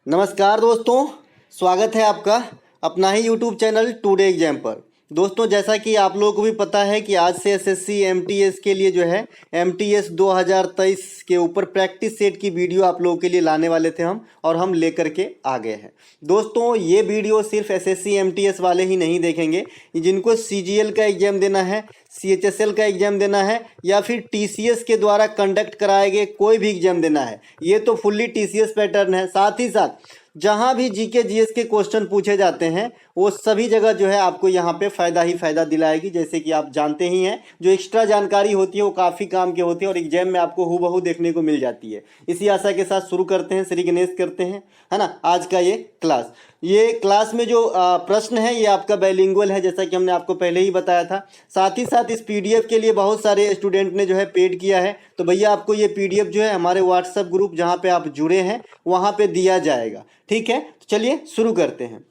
नमस्कार दोस्तों, स्वागत है आपका अपना ही यूट्यूब चैनल टुडे एग्जाम पर। दोस्तों, जैसा कि आप लोगों को भी पता है कि आज से एसएससी एमटीएस के लिए जो है एमटीएस 2023 के ऊपर प्रैक्टिस सेट की वीडियो आप लोगों के लिए लाने वाले थे हम, और हम लेकर के आ गए हैं। दोस्तों, ये वीडियो सिर्फ एसएससी एमटीएस वाले ही नहीं देखेंगे, जिनको सीजीएल का एग्जाम देना है, सीएचएसएल का एग्जाम देना है, या फिर टीसीएस के द्वारा कंडक्ट कराए गए कोई भी एग्जाम देना है, ये तो फुल्ली टीसीएस पैटर्न है। साथ ही साथ जहाँ भी जीके जीएस के क्वेश्चन पूछे जाते हैं वो सभी जगह जो है आपको यहाँ पे फ़ायदा ही फ़ायदा दिलाएगी। जैसे कि आप जानते ही हैं, जो एक्स्ट्रा जानकारी होती है वो काफ़ी काम की होती है और एग्जाम में आपको हूबहू देखने को मिल जाती है। इसी आशा के साथ शुरू करते हैं, श्री गणेश करते हैं, है ना, आज का ये क्लास में जो प्रश्न है ये आपका बाइलिंगुअल है, जैसा कि हमने आपको पहले ही बताया था। साथ ही साथ इस पीडीएफ के लिए बहुत सारे स्टूडेंट ने जो है पेड किया है, तो भैया आपको ये पीडीएफ जो है हमारे व्हाट्सएप ग्रुप जहाँ पे आप जुड़े हैं वहाँ पे दिया जाएगा। ठीक है, तो चलिए शुरू करते हैं।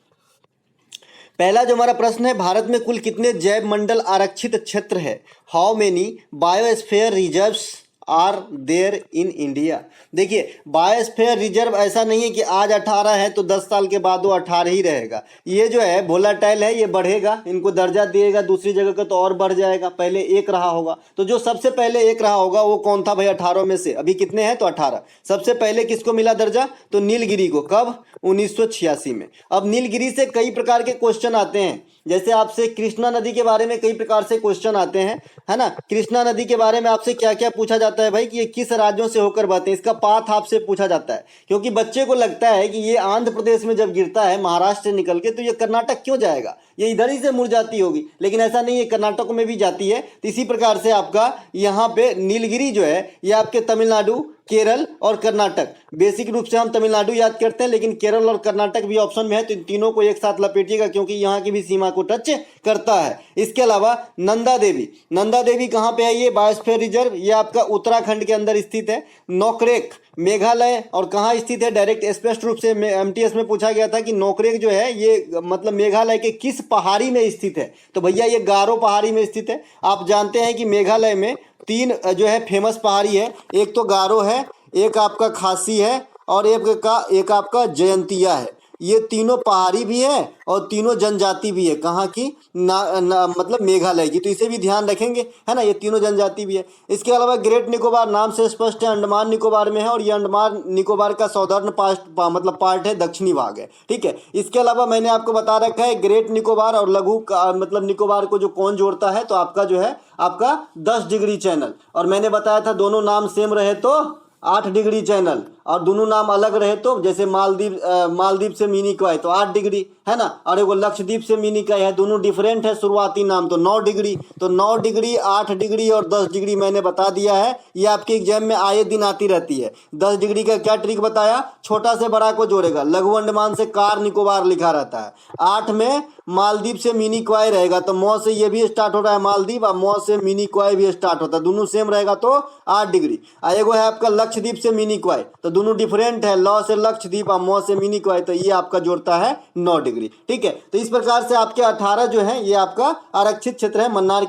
पहला जो हमारा प्रश्न है, भारत में कुल कितने जैव मंडल आरक्षित क्षेत्र है? How many biosphere reserves are there in India? देखिए, बायोस्फीयर रिजर्व ऐसा नहीं है कि आज 18 है तो 10 साल के बाद वो 18 ही रहेगा। ये जो है वोलाटाइल है, ये बढ़ेगा, इनको दर्जा दिएगा दूसरी जगह का तो और बढ़ जाएगा। पहले एक रहा होगा, तो जो सबसे पहले एक रहा होगा वो कौन था भाई? 18 में से अभी कितने हैं? तो 18। सबसे पहले किसको मिला दर्जा? तो नीलगिरी को। कब? 1986 में। अब नीलगिरी से कई प्रकार के क्वेश्चन आते हैं, जैसे आपसे कृष्णा नदी के बारे में कई प्रकार से क्वेश्चन आते हैं, है ना। कृष्णा नदी के बारे में आपसे क्या क्या पूछा जाता है भाई कि ये किस राज्यों से होकर बहते हैं, इसका पाथ आपसे पूछा जाता है। क्योंकि बच्चे को लगता है कि ये आंध्र प्रदेश में जब गिरता है महाराष्ट्र से निकल के, तो ये कर्नाटक क्यों जाएगा, ये इधर ही से मुड़ जाती होगी, लेकिन ऐसा नहीं है, कर्नाटक में भी जाती है। तो इसी प्रकार से आपका यहाँ पे नीलगिरी जो है ये आपके तमिलनाडु, केरल और कर्नाटक, बेसिक रूप से हम तमिलनाडु याद करते हैं, लेकिन केरल और कर्नाटक भी ऑप्शन में है, तो इन तीनों को एक साथ लपेटिएगा क्योंकि यहाँ की भी सीमा को टच करता है। इसके अलावा नंदा देवी कहाँ पे है? ये बायोस्फीयर रिजर्व, ये आपका उत्तराखंड के अंदर स्थित है। नोकरेक मेघालय, और कहाँ स्थित है? डायरेक्ट स्पष्ट रूप से एमटीएस में पूछा गया था कि नोकरेक जो है ये मतलब मेघालय के किस पहाड़ी में स्थित है? तो भैया ये गारो पहाड़ी में स्थित है। आप जानते हैं कि मेघालय में 3 जो है फेमस पहाड़ी है, एक तो गारो है, एक आपका खासी है और एक आपका जयंतिया है। ये तीनों पहाड़ी भी है और तीनों जनजाति भी है। कहाँ की? मतलब मेघालय की, तो इसे भी ध्यान रखेंगे, है ना। ये तीनों जनजाति भी है। इसके अलावा ग्रेट निकोबार नाम से स्पष्ट है, अंडमान निकोबार में है, और ये अंडमान निकोबार का सौदर्न पार्ट है, दक्षिणी भाग है। ठीक है। इसके अलावा मैंने आपको बता रखा है ग्रेट निकोबार और लघु मतलब निकोबार को जो कौन जोड़ता है, तो आपका जो है आपका 10 डिग्री चैनल, और मैंने बताया था दोनों नाम सेम रहे तो 8 डिग्री चैनल, और दोनों नाम अलग रहे तो जैसे मालदीव से मिनिकॉय तो 8 डिग्री, है ना, और एगो लक्षद्वीप से मिनिकॉय है, दोनों डिफरेंट है शुरुआती नाम, तो 9 डिग्री। तो 9 डिग्री, 8 डिग्री और 10 डिग्री मैंने बता दिया है। ये आपके एग्जाम में आए दिन आती रहती है। 10 डिग्री का क्या ट्रिक बताया? छोटा से बड़ा को जोड़ेगा, लघु अंडमान से कार निकोबार लिखा रहता है। 8 में मालदीव से मिनिकॉय रहेगा, तो मौ से ये भी स्टार्ट हो रहा है मालदीव, और मौ से मिनिकॉय भी स्टार्ट होता है, दोनों सेम रहेगा तो 8 डिग्री। एगो है आपका लक्षद्वीप से मिनिकॉय, तो दोनों डिफरेंट है, लॉ से लक्षद्वीप और मौ से मिनिकॉय, तो ये आपका जोड़ता है 9 डिग्री। ठीक है। तो इस प्रकार से आपके 18 जो है ये आपका आरक्षित क्षेत्र है। मन्नार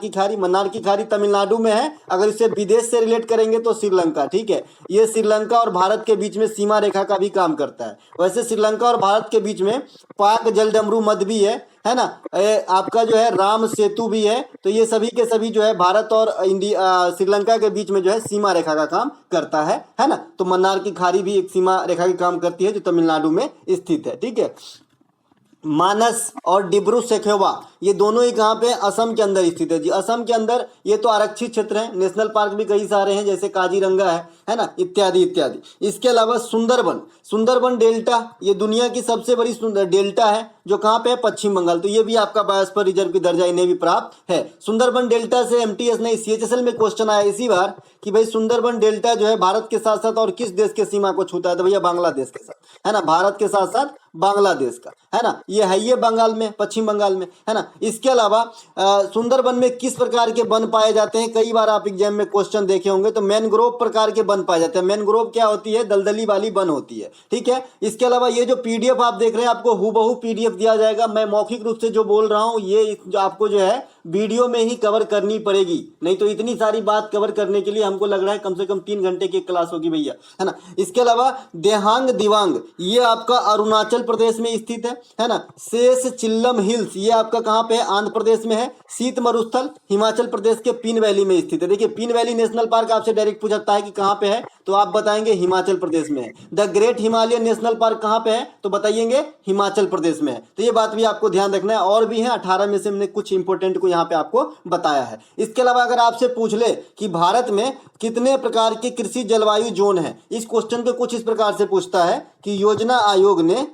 की खाड़ी तमिलनाडु में है। अगर इसे विदेश से रिलेट करेंगे तो श्रीलंका। ठीक है, ये श्रीलंका और भारत के बीच में सीमा रेखा का भी काम करता है। वैसे श्रीलंका और भारत के बीच में पाक जलडमरू मध्य भी है ना, आपका जो है राम सेतु भी है। तो ये सभी के सभी जो है भारत और श्रीलंका के बीच में जो है सीमा रेखा का काम करता है ना। तो मन्नार की खाड़ी भी एक सीमा रेखा की काम करती है जो तमिलनाडु में स्थित है। ठीक है। मानस और डिब्रू सैखोवा ये दोनों ही कहाँ पे? असम के अंदर स्थित है जी। असम के अंदर ये तो आरक्षित क्षेत्र है। नेशनल पार्क भी कई सारे हैं, जैसे काजीरंगा है ना, इत्यादि इत्यादि। इसके अलावा सुंदरबन डेल्टा, ये दुनिया की सबसे बड़ी डेल्टा है, जो कहाँ पे है? पश्चिम बंगाल। तो ये भी आपका बायोस्फीयर रिजर्व की दर्जा इन्हें भी प्राप्त है। सुंदरबन डेल्टा से एमटीएस नहीं सीएचएसएल में क्वेश्चन आया इसी बार कि भाई सुंदरबन डेल्टा जो है भारत के साथ साथ और किस देश के सीमा को छूता है? तो भैया बांग्लादेश के साथ, है ना, भारत के साथ साथ बांग्लादेश का, है ना। ये है ये बंगाल में, पश्चिम बंगाल में, है ना। इसके अलावा सुंदरबन में किस प्रकार के वन पाए जाते हैं? कई बार आप एग्जाम में क्वेश्चन देखे होंगे, तो मैनग्रोव प्रकार के वन पाए जाते हैं। मैनग्रोव क्या होती है? दलदली वाली वन होती है। ठीक है। इसके अलावा ये जो पीडीएफ आप देख रहे हैं, आपको हूबहू पीडीएफ दिया जाएगा। मैं मौखिक रूप से जो बोल रहा हूँ ये आपको जो है वीडियो में ही कवर करनी पड़ेगी, नहीं तो इतनी सारी बात कवर करने के लिए हमको लग रहा है कम से कम 3 घंटे की क्लास होगी भैया, है ना। इसके अलावा देहांग दिवांग ये आपका अरुणाचल प्रदेश में स्थित है ना। शेष चिल्लम हिल्स ये आपका कहाँ पे है, आंध्र प्रदेश में है। शीत मरुस्थल हिमाचल प्रदेश के पिन वैली में स्थित है। देखिए पिन वैली नेशनल पार्क आपसे डायरेक्ट पूछ सकता है कि कहाँ पे है, तो आप बताएंगे हिमाचल प्रदेश में है। The great Himalayan national park कहाँ पे है, तो बताइएंगे हिमाचल प्रदेश में है। तो ये बात भी आपको ध्यान रखना है। और भी है 18 में से हमने कुछ इंपोर्टेंट को यहाँ पे आपको बताया है। इसके अलावा अगर आपसे पूछ ले कि भारत में कितने प्रकार के कृषि जलवायु जोन है, इस क्वेश्चन को कुछ इस प्रकार से पूछता है कि योजना आयोग ने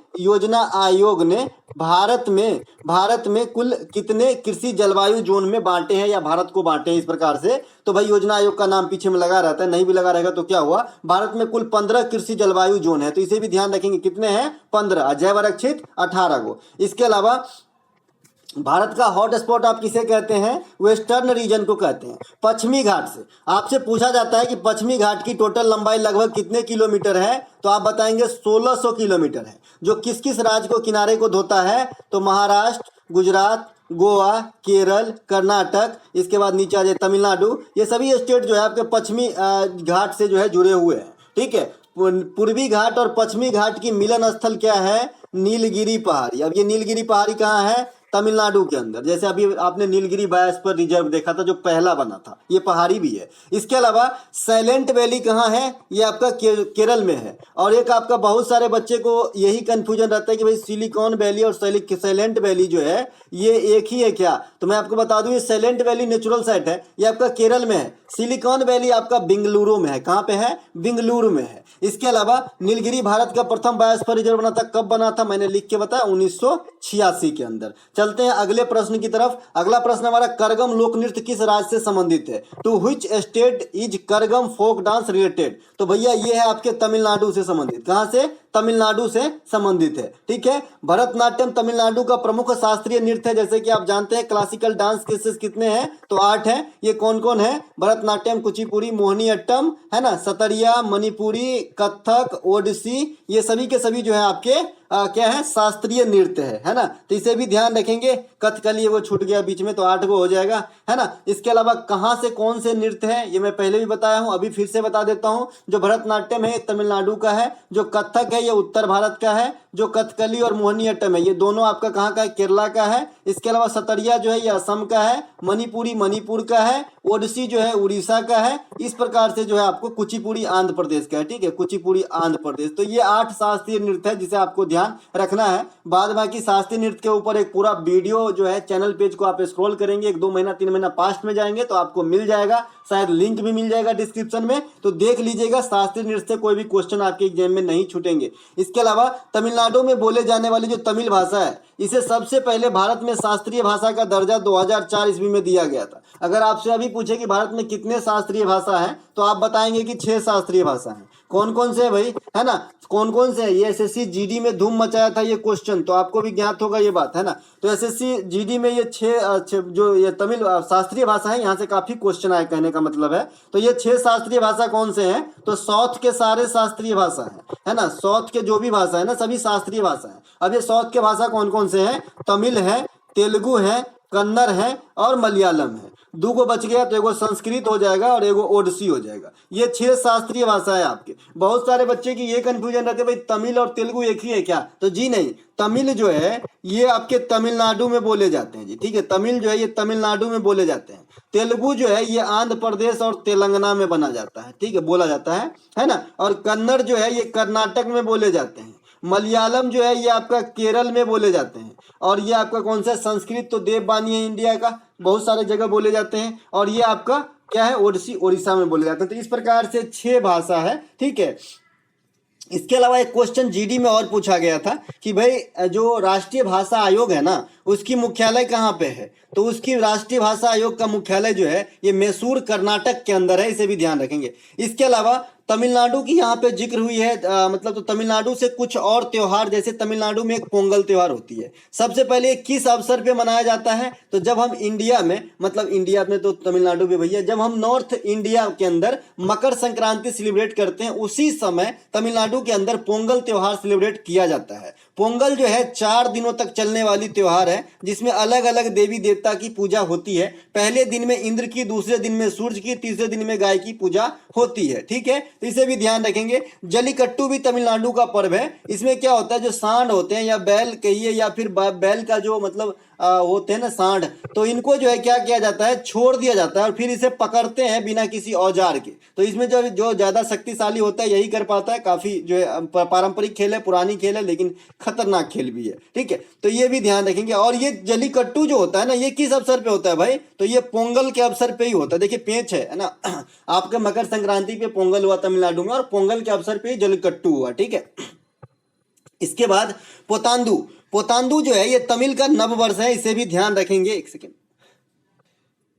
भारत में कुल कितने कृषि जलवायु जोन में बांटे हैं या भारत को बांटे हैं इस प्रकार से। तो भाई योजना आयोग का नाम पीछे में लगा रहता है, नहीं भी लगा रहेगा तो क्या हुआ, भारत में कुल 15 कृषि जलवायु जोन है। तो इसे भी ध्यान रखेंगे, कितने हैं, 15, जैव आरक्षित 18 को। इसके अलावा भारत का हॉट स्पॉट आप किसे कहते हैं, वेस्टर्न रीजन को कहते हैं। पश्चिमी घाट से आपसे पूछा जाता है कि पश्चिमी घाट की टोटल लंबाई लगभग कितने किलोमीटर है, तो आप बताएंगे 1600 किलोमीटर है। जो किस किस राज्य को किनारे को धोता है, तो महाराष्ट्र, गुजरात, गोवा, केरल, कर्नाटक, इसके बाद नीचे आ जाए तमिलनाडु। ये सभी स्टेट जो है आपके पश्चिमी घाट से जो है जुड़े हुए हैं, ठीक है। पूर्वी घाट और पश्चिमी घाट की मिलन स्थल क्या है, नीलगिरी पहाड़ी। अब ये नीलगिरी पहाड़ी कहाँ है, तमिलनाडु के अंदर। जैसे अभी आपने नीलगिरी बायोस्फीयर रिजर्व देखा था जो पहला बना था, ये पहाड़ी भी है। इसके अलावा साइलेंट वैली कहाँ है, ये आपका केरल में है। और एक आपका बहुत सारे बच्चे को यही कंफ्यूजन रहता है कि भाई सिलिकॉन वैली और साइलेंट वैली जो है ये एक ही है क्या, तो मैं आपको बता दूं ये साइलेंट वैली नेचुरल साइट है, ये आपका केरल में है। सिलिकॉन वैली आपका बेंगलुरु में है। कहाँ पे है, बेंगलुरु में है। इसके अलावा नीलगिरी भारत का प्रथम बायोस्फीयर रिजर्व बना था, कब बना था, मैंने लिख के बताया 1986 के अंदर। चलते हैं अगले प्रश्न की तरफ। अगला प्रश्न हमारा, करगम लोक नृत्य किस राज्य से संबंधित है, to which state is Karagam folk dance related. तो भैया ये है आपके तमिलनाडु से संबंधित। कहां से, तमिलनाडु से संबंधित है, ठीक है। भरतनाट्यम तमिलनाडु का प्रमुख शास्त्रीय नृत्य है। जैसे कि आप जानते हैं क्लासिकल डांस केसेस कितने हैं, तो 8 हैं। ये कौन कौन है, भरतनाट्यम, कुचिपुड़ी, मोहिनीअट्टम, है ना, सतरिया, मणिपुरी, कथक, ओडिसी, ये सभी के सभी जो है आपके क्या है, शास्त्रीय नृत्य है ना। तो इसे भी ध्यान रखेंगे। कथकली वो छूट गया बीच में, तो 8 को हो जाएगा, है ना। इसके अलावा कहाँ से कौन से नृत्य है, ये मैं पहले भी बताया हूँ, अभी फिर से बता देता हूँ। जो भरतनाट्यम है तमिलनाडु का है, जो कथक है ये उत्तर भारत का है, जो कथकली और मोहिनीअट्टम है ये दोनों आपका कहाँ का है, केरला का है। इसके अलावा सतरिया जो है ये असम का है, मणिपुरी मणिपुर का है, ओडिसी जो है उड़ीसा का है। इस प्रकार से जो है आपको कुचिपुड़ी आंध्र प्रदेश का है, ठीक है, कुचिपुड़ी आंध्र प्रदेश। तो ये 8 शास्त्रीय नृत्य है जिसे आपको ध्यान रखना है। बाद बाकी शास्त्रीय नृत्य के ऊपर एक पूरा वीडियो जो है चैनल पेज को आप स्क्रॉल करेंगे, 1-2 महीना 3 महीना पास्ट में जाएंगे तो आपको मिल जाएगा, शायद लिंक भी मिल जाएगा डिस्क्रिप्शन में, तो देख लीजिएगा। शास्त्रीय नृत्य से कोई भी क्वेश्चन आपके एग्जाम में नहीं छूटेंगे। इसके अलावा तमिलनाडु में बोले जाने वाली जो तमिल भाषा है, इसे सबसे पहले भारत में शास्त्रीय भाषा का दर्जा 2004 ईस्वी में दिया गया था। अगर आपसे अभी पूछे कि भारत में कितने शास्त्रीय भाषा हैं, तो आप बताएंगे कि 6 शास्त्रीय भाषा हैं। कौन कौन से है भाई, है ना, कौन कौन से है। ये एसएससी जीडी में धूम मचाया था ये क्वेश्चन, तो आपको भी ज्ञात होगा ये बात, है ना। तो एसएससी जीडी में ये 6 जो ये तमिल शास्त्रीय भाषा है, यहाँ से काफी क्वेश्चन आए, कहने का मतलब है। तो ये 6 शास्त्रीय भाषा कौन से हैं, तो साउथ के सारे शास्त्रीय भाषा है ना। साउथ के जो भी भाषा है ना सभी शास्त्रीय भाषा है। अब ये साउथ के भाषा कौन कौन से हैं, तमिल है, तेलुगु है, कन्नड़ है और मलयालम है। 2 को बच गया तो एगो संस्कृत हो जाएगा और एगो ओडिसी हो जाएगा। ये 6 शास्त्रीय भाषा है आपके। बहुत सारे बच्चे की ये कंफ्यूजन रहते है भाई तमिल और तेलुगु एक ही है क्या, तो जी नहीं। तमिल जो है ये आपके तमिलनाडु में बोले जाते हैं जी, ठीक है। तमिल जो है ये तमिलनाडु में बोले जाते हैं। तेलुगु जो है ये आंध्र प्रदेश और तेलंगाना में बना जाता है, ठीक है, बोला जाता है ना। और कन्नड़ जो है ये कर्नाटक में बोले जाते हैं। मलयालम जो है ये आपका केरल में बोले जाते हैं। और ये आपका कौन सा, संस्कृत तो देववाणी है इंडिया का, बहुत सारे जगह बोले जाते हैं। और ये आपका क्या है, ओडिसी उड़ीसा में बोले जाते हैं। तो इस प्रकार से 6 भाषा है, ठीक है। इसके अलावा एक क्वेश्चन जीडी में और पूछा गया था कि भाई जो राष्ट्रीय भाषा आयोग है ना उसकी मुख्यालय कहाँ पे है, तो उसकी राष्ट्रीय भाषा आयोग का मुख्यालय जो है ये मैसूर कर्नाटक के अंदर है, इसे भी ध्यान रखेंगे। इसके अलावा तमिलनाडु की यहाँ पे जिक्र हुई है, मतलब तो तमिलनाडु से कुछ और त्योहार, जैसे तमिलनाडु में एक पोंगल त्योहार होती है। सबसे पहले किस अवसर पे मनाया जाता है, तो जब हम इंडिया में, मतलब इंडिया में तो तमिलनाडु भी भैया, जब हम नॉर्थ इंडिया के अंदर मकर संक्रांति सेलिब्रेट करते हैं उसी समय तमिलनाडु के अंदर पोंगल त्योहार सेलिब्रेट किया जाता है। पोंगल जो है 4 दिनों तक चलने वाली त्योहार है, जिसमें अलग अलग देवी देवता की पूजा होती है। पहले दिन में इंद्र की, दूसरे दिन में सूर्य की, तीसरे दिन में गाय की पूजा होती है। ठीक है, तो इसे भी ध्यान रखेंगे। जल्लीकट्टू भी तमिलनाडु का पर्व है। इसमें क्या होता है, जो सांड होते हैं या बैल कहिए या फिर बैल का जो मतलब होते हैं ना सांड, तो इनको जो है क्या किया जाता है, छोड़ दिया जाता है और फिर इसे पकड़ते हैं बिना किसी औजार के। तो इसमें जो जो ज्यादा शक्तिशाली होता है यही कर पाता है। काफी जो है पारंपरिक खेल है, पुरानी खेल है, लेकिन खतरनाक खेल भी है। ठीक है, तो ये भी ध्यान रखेंगे। और ये जल्लीकट्टू जो होता है ना, ये किस अवसर पे होता है भाई, तो ये पोंगल के अवसर पे ही होता है। देखिए पेंच है ना आपके मकर संक्रांति पे पोंगल हुआ तमिलनाडु में, और पोंगल के अवसर पे जल्लीकट्टू हुआ। ठीक है, इसके बाद पोतांदू। पोतांदू जो है ये तमिल का नव वर्ष है, इसे भी ध्यान रखेंगे। एक सेकेंड,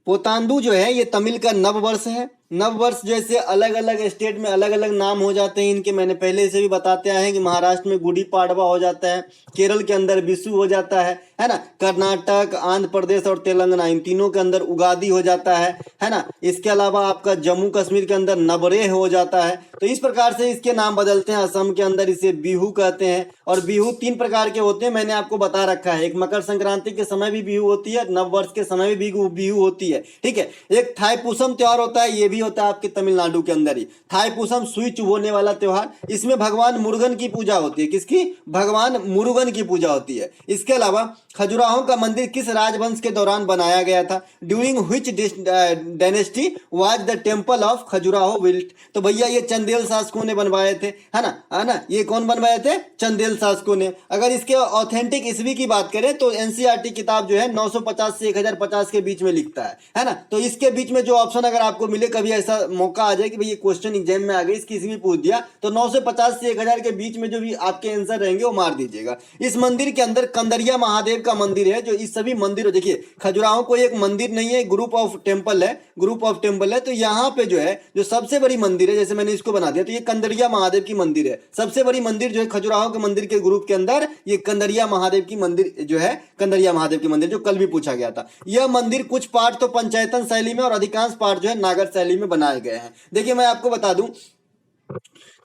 पोतांदू जो है ये तमिल का नव वर्ष है। नव वर्ष जैसे अलग अलग स्टेट में अलग अलग नाम हो जाते हैं इनके, मैंने पहले से भी बताते आए हैं कि महाराष्ट्र में गुड़ी पाड़वा हो जाता है, केरल के अंदर विशु हो जाता है ना, कर्नाटक, आंध्र प्रदेश और तेलंगाना इन तीनों के अंदर उगादी हो जाता है ना। इसके अलावा आपका जम्मू कश्मीर के अंदर नवरेह हो जाता है। तो इस प्रकार से इसके नाम बदलते हैं। असम के अंदर इसे बिहू कहते हैं। और बिहू 3 प्रकार के होते हैं, मैंने आपको बता रखा है। एक मकर संक्रांति के समय भी बिहू होती है, नव वर्ष के समय भी बिहू होती है। ठीक है, एक थाईपुसम त्योहार होता है, ये भी होता है आपके तमिलनाडु के अंदर ही। थाईपुसम सुई चुभोने वाला त्योहार, इसमें भगवान मुरुगन की पूजा होती है। किसकी? भगवान मुरुगन की पूजा होती है। इसके अलावा खजुराहो का मंदिर किस राजवंश के दौरान बनाया गया था? During which dynasty was the temple of Khajuraho built? तो भैया ये चंदेल शासकों ने बनवाए थे, है ना। ये कौन बनवाए थे? चंदेल शासकों ने। अगर इसके ऑथेंटिक ईस्वी की बात करें तो एनसीईआरटी किताब जो है 950 से 1050 के बीच में लिखता है ना। तो इसके बीच में जो ऑप्शन अगर आपको मिले, कभी ऐसा मौका आ जाए कि भाई ये क्वेश्चन एग्जाम में आ गई, इसकी ईस्वी पूछ दिया, तो 950 से 1000 के बीच में जो भी आपके आंसर रहेंगे वो मार दीजिएगा। इस मंदिर के अंदर कंदरिया महादेव का मंदिर है। जो इस सभी मंदिर, देखिए खजुराहो को एक मंदिर नहीं है, ग्रुप ऑफ टेम्पल है। तो यहाँ पे जो है जो सबसे बड़ी मंदिर है, जैसे मैंने इसको बना दिया, तो ये कंदरिया महादेव की मंदिर है। सबसे बड़ी मंदिर जो है खजुराहो के मंदिर के ग्रुप के अंदर, ये कंदरिया महादेव की मंदिर जो है, कंदरिया महादेव की मंदिर जो कल भी पूछा गया था। यह मंदिर कुछ पार्ट तो पंचायतन शैली में और अधिकांश पार्ट जो है नागर शैली में बनाए गए हैं। देखिए मैं आपको बता दूं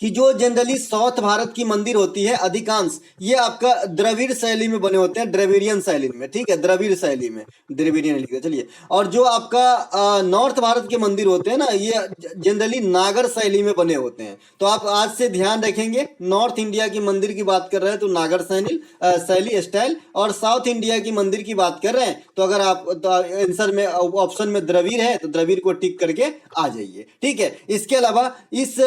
कि जो जनरली साउथ भारत की मंदिर होती है अधिकांश, ये आपका द्रविड़ शैली में बने होते हैं, द्रविडियन शैली में। ठीक है, द्रविड़ शैली में, द्रविडियन लिखते हैं, चलिए। और जो आपका नॉर्थ भारत के मंदिर होते हैं ना, ये जनरली नागर शैली में बने होते हैं। तो आप आज से ध्यान रखेंगे, नॉर्थ इंडिया की मंदिर की बात कर रहे हैं तो नागर शैली स्टाइल, और साउथ इंडिया की मंदिर की बात कर रहे हैं तो अगर आप तो आंसर में ऑप्शन में द्रविड़ है तो द्रविड़ को टिक करके आ जाइए। ठीक है, इसके अलावा इस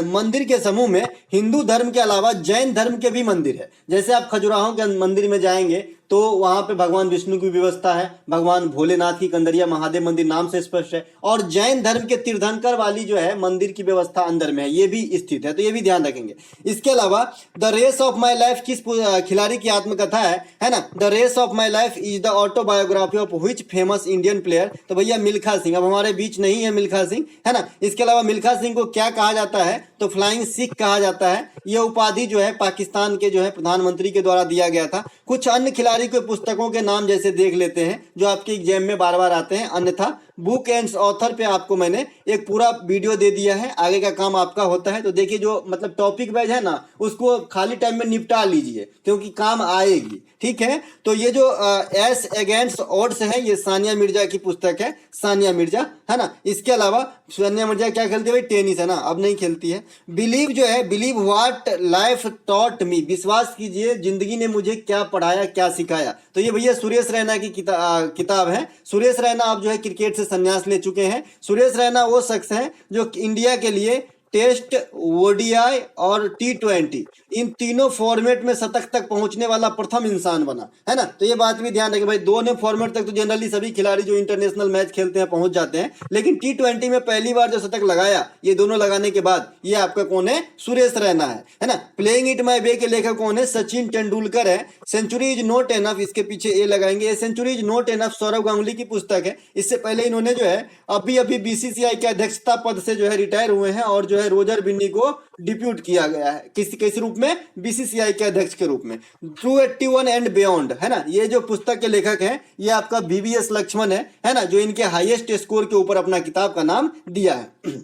मंदिर के समूह में हिंदू धर्म के अलावा जैन धर्म के भी मंदिर है। जैसे आप खजुराहो के मंदिर में जाएंगे तो वहां पे भगवान विष्णु की व्यवस्था है, भगवान भोलेनाथ की कंदरिया महादेव मंदिर नाम से स्पष्ट है, और जैन धर्म के तीर्थंकर वाली जो है मंदिर की व्यवस्था अंदर में है, ये भी स्थित है। तो ये भी ध्यान रखेंगे। इसके अलावा the race of my life किस खिलाड़ी की आत्मकथा है ना। The race of my life is the autobiography of which famous Indian player? तो भैया मिल्खा सिंह। अब हमारे बीच नहीं है मिल्खा सिंह, है ना। इसके अलावा मिल्खा सिंह को क्या कहा जाता है? तो फ्लाइंग सिख कहा जाता है। यह उपाधि जो है पाकिस्तान के जो है प्रधानमंत्री के द्वारा दिया गया था। कुछ अन्य खिलाड़ी के पुस्तकों के नाम जैसे देख लेते हैं जो आपके एग्जाम में बार बार आते हैं। अन्यथा बुक एंड ऑथर पे आपको मैंने एक पूरा वीडियो दे दिया है, आगे का काम आपका होता है। तो देखिए जो मतलब टॉपिक वाइज है ना, उसको खाली टाइम में निपटा लीजिए क्योंकि काम आएगी। ठीक है, तो ये जो एस अगेंस्ट ऑड्स है, ये सानिया मिर्जा की पुस्तक है, सानिया मिर्जा, है ना। इसके अलावा सानिया मिर्जा क्या खेलती है भाई? टेनिस, है ना, अब नहीं खेलती है। बिलीव जो है, believe what life taught me, विश्वास कीजिए जिंदगी ने मुझे क्या पढ़ाया, क्या सिखाया। तो ये भैया सुरेश रैना की किताब है। सुरेश रैना आप जो है क्रिकेट से संन्यास ले चुके हैं। सुरेश रैना वो शख्स हैं जो इंडिया के लिए टेस्ट, ओडीआई और T20 इन तीनों फॉर्मेट में शतक तक पहुंचने वाला प्रथम इंसान बना, है ना। तो ये बात भी ध्यान रखें भाई, दोनों फॉर्मेट तक तो जनरली सभी खिलाड़ी जो इंटरनेशनल मैच खेलते हैं पहुंच जाते हैं, लेकिन T20 में पहली बार जो शतक लगाया, ये दोनों लगाने के बाद, ये आपका कौन है? सुरेश रैना है ना। प्लेइंग इट माई वे के लेखक कौन है? सचिन तेंदुलकर है। सेंचुरी इज नॉट एनफ, इसके पीछे ए लगाएंगे, century is not enough Saurav Ganguly की पुस्तक है। इससे पहले इन्होंने जो है अभी BCCI के अध्यक्षता पद से जो है रिटायर हुए हैं, और जो है रोजर बिन्नी को डिप्यूट किया गया है किस रूप में? BCCI के अध्यक्ष के रूप में। 281 एंड बियॉन्ड, है ना, ये जो पुस्तक के लेखक हैं ये आपका VVS लक्ष्मण है ना, जो इनके हाईएस्ट स्कोर के ऊपर अपना किताब का नाम दिया है।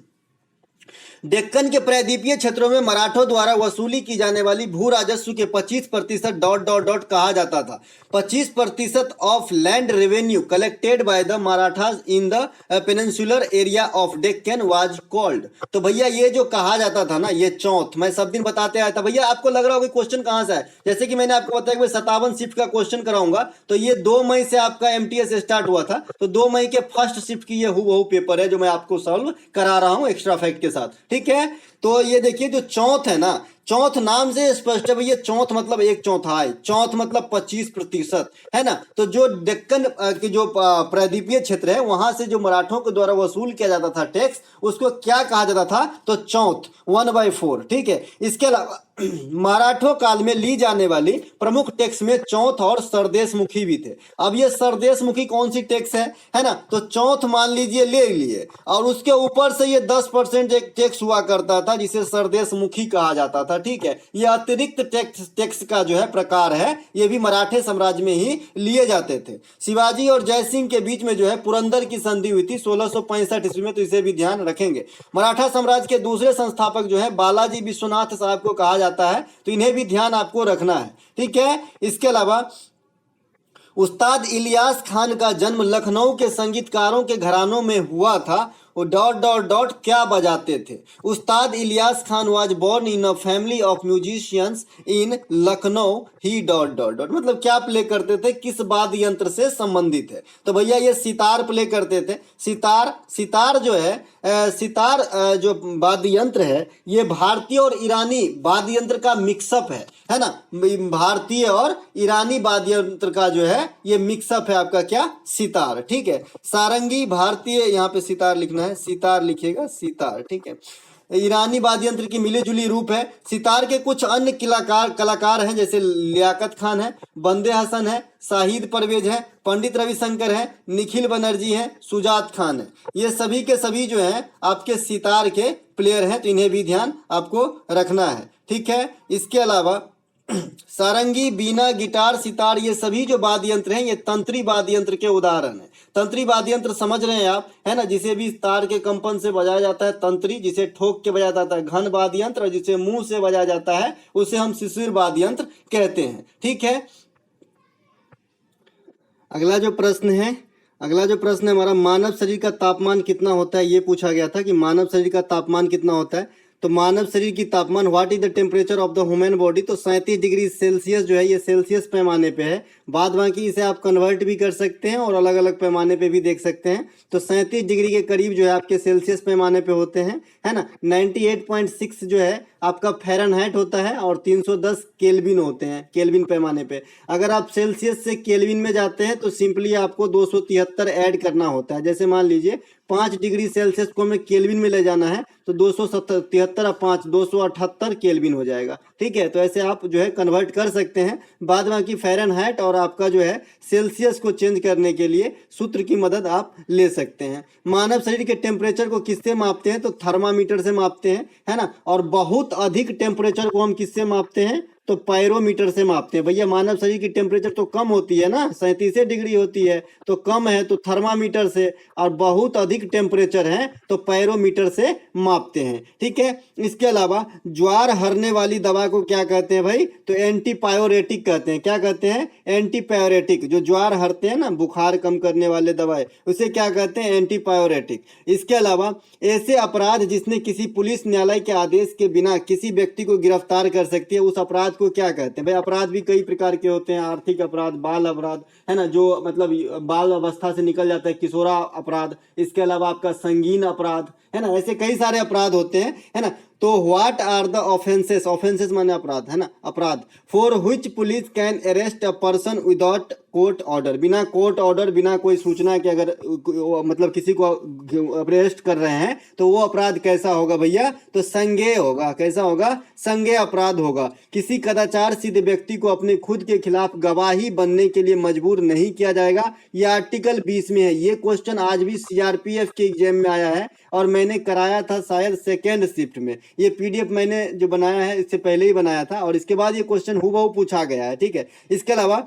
डेक्कन के प्रायद्वीपीय क्षेत्रों में मराठों द्वारा वसूली की जाने वाली भू राजस्व के 25% डॉट डॉट डॉट कहा जाता था। 25% of land revenue collected by the Marathas in the peninsular area of Deccan was called. तो भैया ये जो कहा जाता था ना, ये चौथ मैं सब दिन बताते आया था। भैया आपको लग रहा होगा क्वेश्चन कहाँ से है, जैसे कि मैंने आपको बताया कि 57 शिफ्ट का क्वेश्चन कराऊंगा, तो ये 2 मई से आपका एमटीएस स्टार्ट हुआ था, तो 2 मई के फर्स्ट शिफ्ट की ये हूबहू पेपर है जो मैं आपको सॉल्व करा रहा हूं एक्स्ट्रा फैक्ट के साथ। ठीक है, तो ये देखिए जो चौथ है ना, चौथ नाम से स्पष्ट है भैया, चौथ मतलब एक चौथाई, चौथ मतलब 25% है ना। तो जो डेक्कन के जो प्रायद्वीपीय क्षेत्र है वहां से जो मराठों के द्वारा वसूल किया जाता था टैक्स, उसको क्या कहा जाता था, तो चौथ 1/4। ठीक है, इसके अलावा मराठों काल में ली जाने वाली प्रमुख टैक्स में चौथ और सरदेश मुखी भी थे। अब ये सरदेश मुखी कौन सी टैक्स है ना, तो चौथ मान लीजिए ले लिए, और उसके ऊपर से ये 10% एक टैक्स हुआ करता था जिसे सरदेश मुखी कहा जाता था। ठीक है, ये अतिरिक्त टैक्स का जो है प्रकार है, ये भी मराठे साम्राज्य में ही लिए जाते थे। शिवाजी और जयसिंह के बीच में जो है पुरंदर की संधि हुई थी 1665 ईस्वी में, तो इसे भी ध्यान रखेंगे। मराठा साम्राज्य के दूसरे संस्थापक जो है बालाजी विश्वनाथ साहब को कहा जाता है, तो इन्हें भी ध्यान आपको रखना है। ठीक है, इसके अलावा उस्ताद इलियास खान का जन्म लखनऊ के संगीतकारों के घरानों में हुआ था। वो डॉट डॉट डॉट क्या बजाते थे, Ustad Ilyas Khan was born in a family of musicians in Lucknow, he dot dot dot मतलब क्या प्ले करते थे, किस वाद्य यंत्र से संबंधित है, तो भैया ये सितार प्ले करते थे। सितार जो है सितार जो वाद्य यंत्र है ये भारतीय और ईरानी वाद्य यंत्र का मिक्सअप है ना, भारतीय और ईरानी वाद्य यंत्र का जो है ये मिक्सअप है आपका क्या, सितार। ठीक है, सारंगी भारतीय, यहाँ पे सितार लिखना है, सितार लिखिएगा सितार। ठीक है, ईरानी वाद्य यंत्र की मिली जुली रूप है। सितार के कुछ अन्य कलाकार हैं, जैसे लियाकत खान है, बंदे हसन है, शाहिद परवेज है, पंडित रविशंकर है, निखिल बनर्जी है, सुजात खान है। ये सभी के सभी जो हैं आपके सितार के प्लेयर हैं, तो इन्हें भी ध्यान आपको रखना है। ठीक है, इसके अलावा सारंगी, बीना, गिटार, सितार, ये सभी जो वाद्य यंत्र हैं ये तंत्री वाद्य यंत्र के उदाहरण हैं। तंत्री वाद्य यंत्र समझ रहे हैं आप, है ना, जिसे भी तार के कंपन से बजाया जाता है तंत्री, जिसे ठोक के बजाया जाता है घन वाद्य यंत्र, और जिसे मुंह से बजाया जाता है उसे हम शिशिर वाद्य यंत्र कहते हैं। ठीक है, अगला जो प्रश्न है हमारा, मानव शरीर का तापमान कितना होता है, ये पूछा गया था कि मानव शरीर का तापमान कितना होता है। तो मानव शरीर की तापमान, what is the temperature of the human body, तो 37 डिग्री सेल्सियस जो है ये सेल्सियस पैमाने पे है। बाद बाकी इसे आप कन्वर्ट भी कर सकते हैं और अलग अलग पैमाने पे भी देख सकते हैं। तो 37 डिग्री के करीब जो है आपके सेल्सियस पैमाने पे होते हैं, है ना। 98.6 जो है आपका फ़ारेनहाइट होता है, और 310 केल्विन होते हैं केल्विन पैमाने पे। अगर आप सेल्सियस से केल्विन में जाते हैं तो सिंपली आपको 273 ऐड करना होता है। जैसे मान लीजिए 5 डिग्री सेल्सियस को हमें केल्विन में ले जाना है, तो 273 और 5 278 केल्विन हो जाएगा। ठीक है, तो ऐसे आप जो है कन्वर्ट कर सकते हैं। बाद बाकी फ़ारेनहाइट और आपका जो है सेल्सियस को चेंज करने के लिए सूत्र की मदद आप ले सकते हैं। मानव शरीर के टेम्परेचर को किससे मापते हैं, तो थर्मामीटर से मापते हैं, है ना। और बहुत अधिक टेम्परेचर को हम किससे मापते हैं, तो पायरोमीटर से मापते हैं। भैया मानव शरीर की टेम्परेचर तो कम होती है ना, 37 डिग्री होती है, तो कम है तो थर्मामीटर से, और बहुत अधिक टेम्परेचर है तो पायरोमीटर से मापते हैं। ठीक है, इसके अलावा ज्वार हरने वाली दवा को क्या कहते हैं भाई, तो एंटीपायोरेटिक कहते हैं। क्या कहते हैं, एंटीपायोरेटिक। जो ज्वार हरते हैं ना, बुखार कम करने वाले दवाएं, उसे क्या कहते हैं, एंटीपायोरेटिक। इसके अलावा ऐसे अपराध जिसने किसी पुलिस न्यायालय के आदेश के बिना किसी व्यक्ति को गिरफ्तार कर सकती है, उस अपराध को क्या कहते हैं। भाई अपराध भी कई प्रकार के होते हैं, आर्थिक अपराध, बाल अपराध, है ना, जो मतलब बाल अवस्था से निकल जाता है, किशोरा अपराध। इसके अलावा आपका संगीन अपराध, है ना, ऐसे कई सारे अपराध होते हैं, है ना। तो what are the offences, offences माने अपराध, है ना, अपराध for which police can arrest a person without court order, बिना कोर्ट ऑर्डर, बिना कोई सूचना के अगर मतलब किसी को अरेस्ट कर रहे हैं तो वो अपराध कैसा होगा भैया, तो संज्ञेय होगा। कैसा होगा, संज्ञेय अपराध होगा। किसी कदाचार सिद्ध व्यक्ति को अपने खुद के खिलाफ गवाही बनने के लिए मजबूर नहीं किया जाएगा। ये आर्टिकल 20 में है। ये क्वेश्चन आज भी सीआरपीएफ के एग्जाम में आया है, और मैंने कराया था शायद सेकेंड शिफ्ट में। ये पीडीएफ मैंने जो बनाया है इससे पहले ही बनाया था, और इसके बाद ये क्वेश्चन हूबहू पूछा गया है। ठीक है, इसके अलावा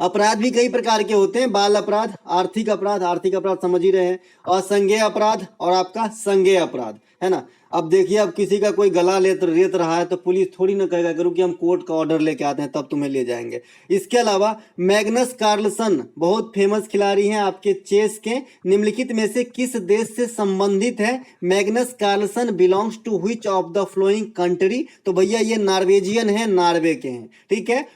अपराध भी कई प्रकार के होते हैं, बाल अपराध, आर्थिक अपराध, आर्थिक अपराध समझ ही रहे हैं, असंज्ञेय अपराध और आपका संज्ञेय अपराध। है ना। अब देखिए, अब किसी का कोई गला रेत रहा है तो पुलिस थोड़ी ना कहेगा करूँ कि हम कोर्ट का ऑर्डर लेके आते हैं तब तुम्हें ले जाएंगे। इसके अलावा मैग्नस कार्लसन बहुत फेमस खिलाड़ी हैं आपके चेस के, निम्नलिखित में से किस देश से संबंधित है Magnus Carlsen, belongs to which of the following country? तो भैया ये नॉर्वेजियन है, नॉर्वे के हैं, ठीक है।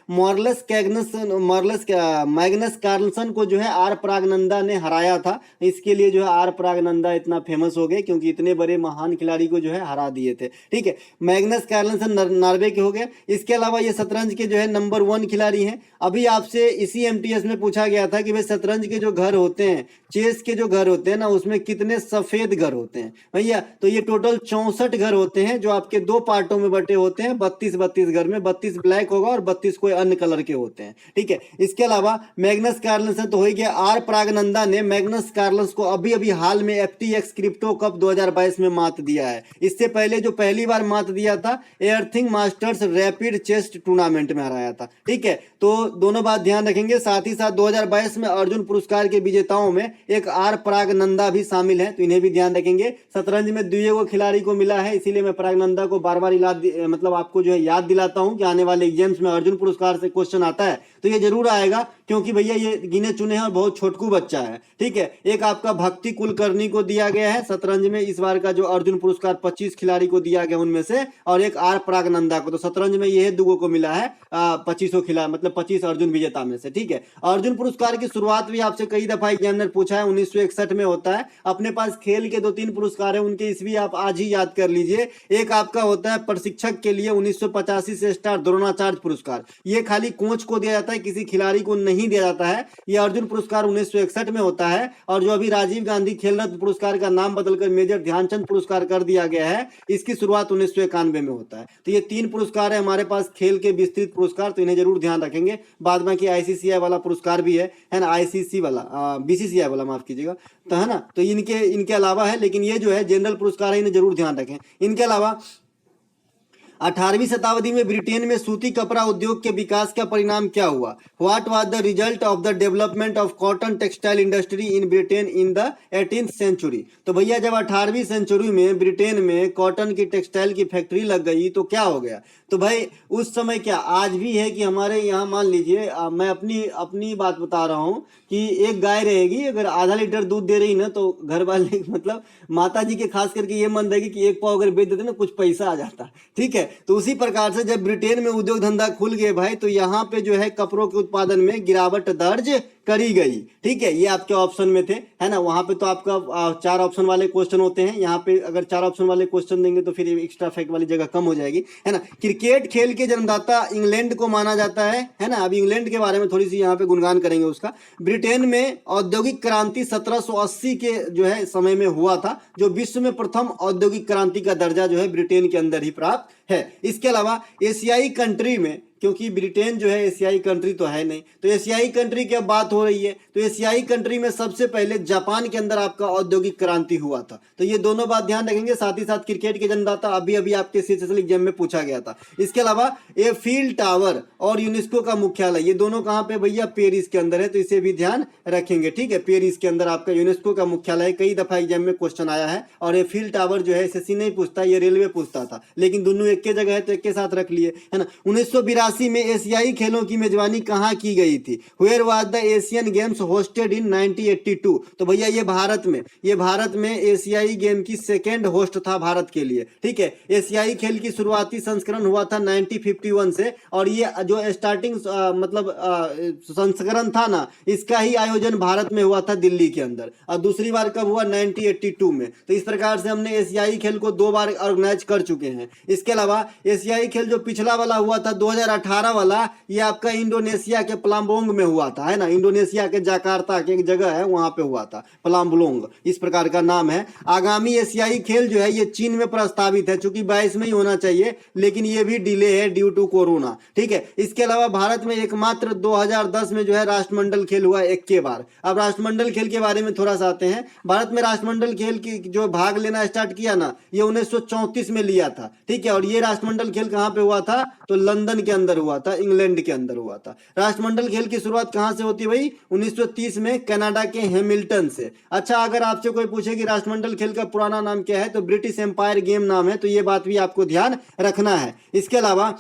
मैग्नस कार्लसन को जो है आर प्रागनंदा ने हराया था, इसके लिए जो है आर प्रागनंदा इतना फेमस हो गए क्योंकि इतने बड़े महान खिलाड़ी को जो है हरा दिए थे, ठीक है। मैग्नस कार्लसन नॉर्वे के हो गए। इसके अलावा ये शतरंज के जो है नंबर 1 खिलाड़ी हैं। अभी आपसे इसी एमटीएस में पूछा गया था कि भाई शतरंज के जो घर होते हैं, चेस के जो घर होते हैं ना, उसमें कितने सफेद घर होते हैं भैया? तो ये टोटल 64 घर होते हैं जो आपके 2 पार्टों में बटे होते हैं। 32 घर में 32 ब्लैक होगा और 32 कोई अन्य कलर के होते हैं, ठीक है। इसके अलावा मैग्नस कार्लसन तो हो ही गया। आर प्रागनंदा ने मैग्नस कार्लसन को अभी अभी हाल में एफटीएक्स क्रिप्टो कप 2022 में मात दिया है। इससे पहले जो पहली बार मात दिया था एयरथिंग मास्टर्स रैपिड चेस टूर्नामेंट में हराया था, ठीक है। तो दोनों बात ध्यान रखेंगे। साथ ही साथ 2022 में अर्जुन पुरस्कार के विजेताओं में एक आर प्रागनंदा भी शामिल है, तो इन्हें भी ध्यान रखेंगे। शतरंज में द्वितीय खिलाड़ी को मिला है, इसीलिए मैं प्रागनंदा को बार बार मतलब आपको जो है याद दिलाता हूं कि आने वाले एग्जाम्स में अर्जुन पुरस्कार से क्वेश्चन आता है तो ये जरूर आएगा, क्योंकि भैया ये गिने चुने हैं और बहुत छोटकू बच्चा है, ठीक है। एक आपका भक्ति कुलकर्णी को दिया गया है शतरंज में इस बार का जो अर्जुन पुरस्कार 25 खिलाड़ी को दिया गया उनमें से, और एक आर प्रागनंदा को। तो शतरंज में ये दुगो को मिला है 25 खिलाड़ी, मतलब 25 अर्जुन विजेता में से, ठीक है। अर्जुन पुरस्कार की शुरुआत भी आपसे कई दफा एग्जामिनर पूछा है, 1961 में होता है। अपने पास खेल के 2-3 पुरस्कार है, उनके ईस्वी आप आज ही याद कर लीजिए। एक आपका होता है प्रशिक्षक के लिए 1985 से स्टार द्रोणाचार्य पुरस्कार, ये खाली कोच को दिया जाता है, किसी खिलाड़ी को नहीं दिया जाता है। ये अर्जुन पुरस्कार 1961 में होता है। और जो अभी राजीव गांधी खेल रत्न पुरस्कार का नाम बदलकर मेजर ध्यानचंद पुरस्कार कर दिया गया है, इसकी शुरुआत 1991 में होता है। तो ये 3 पुरस्कार है हमारे पास खेल के विस्तृत पुरस्कार, तो इन्हें जरूर ध्यान रखेंगे। बाद में आईसीसीआई वाला पुरस्कार भी है ना, आईसीसी वाला बीसीसीआई वाला माफ कीजिएगा, तो है ना। तो इनके अलावा है, लेकिन ये जो है जनरल पुरस्कार है, इन्हें जरूर ध्यान रखें। इनके अलावा 18वीं शताब्दी में ब्रिटेन में सूती कपड़ा उद्योग के विकास का परिणाम क्या हुआ? What was the result of the development of cotton textile industry in Britain in the 18th century? तो भैया जब 18वीं सेंचुरी में ब्रिटेन में कॉटन की टेक्सटाइल की फैक्ट्री लग गई तो क्या हो गया? तो भाई उस समय क्या आज भी है कि हमारे यहाँ मान लीजिए, मैं अपनी बात बता रहा हूँ कि एक गाय रहेगी, अगर आधा लीटर दूध दे रही ना तो घर वाले मतलब माता जी के खास करके ये मन रहेगी कि एक पाव अगर बेच देते ना कुछ पैसा आ जाता, ठीक है। तो उसी प्रकार से जब ब्रिटेन में उद्योग धंधा खुल गए भाई, तो यहाँ पे जो है कपड़ों के उत्पादन में गिरावट दर्ज करी गई, ठीक है। ये आपके ऑप्शन में थे, है ना। वहां पे तो आपका 4 ऑप्शन वाले क्वेश्चन होते हैं, यहाँ पे अगर 4 ऑप्शन वाले क्वेश्चन देंगे तो फिर एक्स्ट्रा फैक्ट वाली जगह कम हो जाएगी, है ना। क्रिकेट खेल के जन्मदाता इंग्लैंड को माना जाता है ना। अभी इंग्लैंड के बारे में थोड़ी सी यहाँ पे गुणगान करेंगे उसका। ब्रिटेन में औद्योगिक क्रांति 1780 के जो है समय में हुआ था, जो विश्व में प्रथम औद्योगिक क्रांति का दर्जा जो है ब्रिटेन के अंदर ही प्राप्त है। इसके अलावा एशियाई कंट्री में, क्योंकि ब्रिटेन जो है एशियाई कंट्री तो है नहीं, तो एशियाई कंट्री की अब बात हो रही है, तो एशियाई कंट्री में सबसे पहले जापान के अंदर आपका औद्योगिक क्रांति हुआ था। तो ये दोनों बात ध्यान रखेंगे। साथ ही साथ क्रिकेट के जन्मदाता अभी अभी आपके सीएचएसएल एग्जाम में पूछा गया था। इसके अलावा एफिल टावर और यूनेस्को का मुख्यालय, ये दोनों कहाँ पे भैया? पेरिस के अंदर है, तो इसे भी ध्यान रखेंगे, ठीक है। पेरिस के अंदर आपका यूनेस्को का मुख्यालय, कई दफा एग्जाम में क्वेश्चन आया है। और एफिल टावर जो है एसएससी नहीं पूछता, ये रेलवे पूछता था, लेकिन दोनों एक के जगह है तो एक के साथ रख लिए, है ना। 1982 में एशियाई खेलों की मेजबानी कहां की गई थी? Where was the Asian games hosted in 1982? तो भैया ये भारत में एशियाई गेम की सेकेंड होस्ट था भारत के लिए, ठीक है। एशियाई खेल की शुरुआती संस्करण हुआ था 1951 से, और ये जो स्टार्टिंग संस्करण था ना, इसका ही आयोजन भारत में हुआ था दिल्ली के अंदर। और दूसरी बार कब हुआ? 1982 में। तो इस प्रकार से हमने एशियाई खेल को 2 बार ऑर्गेनाइज कर चुके हैं। इसके अलावा एशियाई खेल जो पिछला वाला हुआ था 2018 वाला, ये आपका इंडोनेशिया के पलाम्बोंग में हुआ था, है ना। इंडोनेशिया के जकार्ता के एक जगह है वहां पे हुआ था, पलाम्बोंग इस प्रकार का नाम है। आगामी एशियाई खेल जो है ये चीन में प्रस्तावित है, चूंकि 22 में ही होना चाहिए, लेकिन ये भी डिले है ड्यू टू कोरोना, ठीक है। इसके अलावा भारत में एकमात्र 2010 में जो है राष्ट्रमंडल खेल हुआ 21 बार। अब राष्ट्रमंडल खेल के बारे में थोड़ा सा आते हैं। भारत में राष्ट्रमंडल खेल की जो भाग लेना स्टार्ट किया ना, ये 1934 में लिया था, ठीक है। और ये राष्ट्रमंडल खेल कहां पे हुआ था? तो लंदन के अंदर अंदर हुआ था, इंग्लैंड के अंदर हुआ था। राष्ट्रमंडल खेल की शुरुआत कहाँ से होती है भाई? 1930 में कनाडा के हैमिल्टन से। अच्छा, अगर आपसे कोई पूछे कि राष्ट्रमंडल खेल का पुराना नाम क्या है, तो ब्रिटिश एम्पायर गेम नाम है, तो ये बात भी आपको ध्यान रखना है। इसके अलावा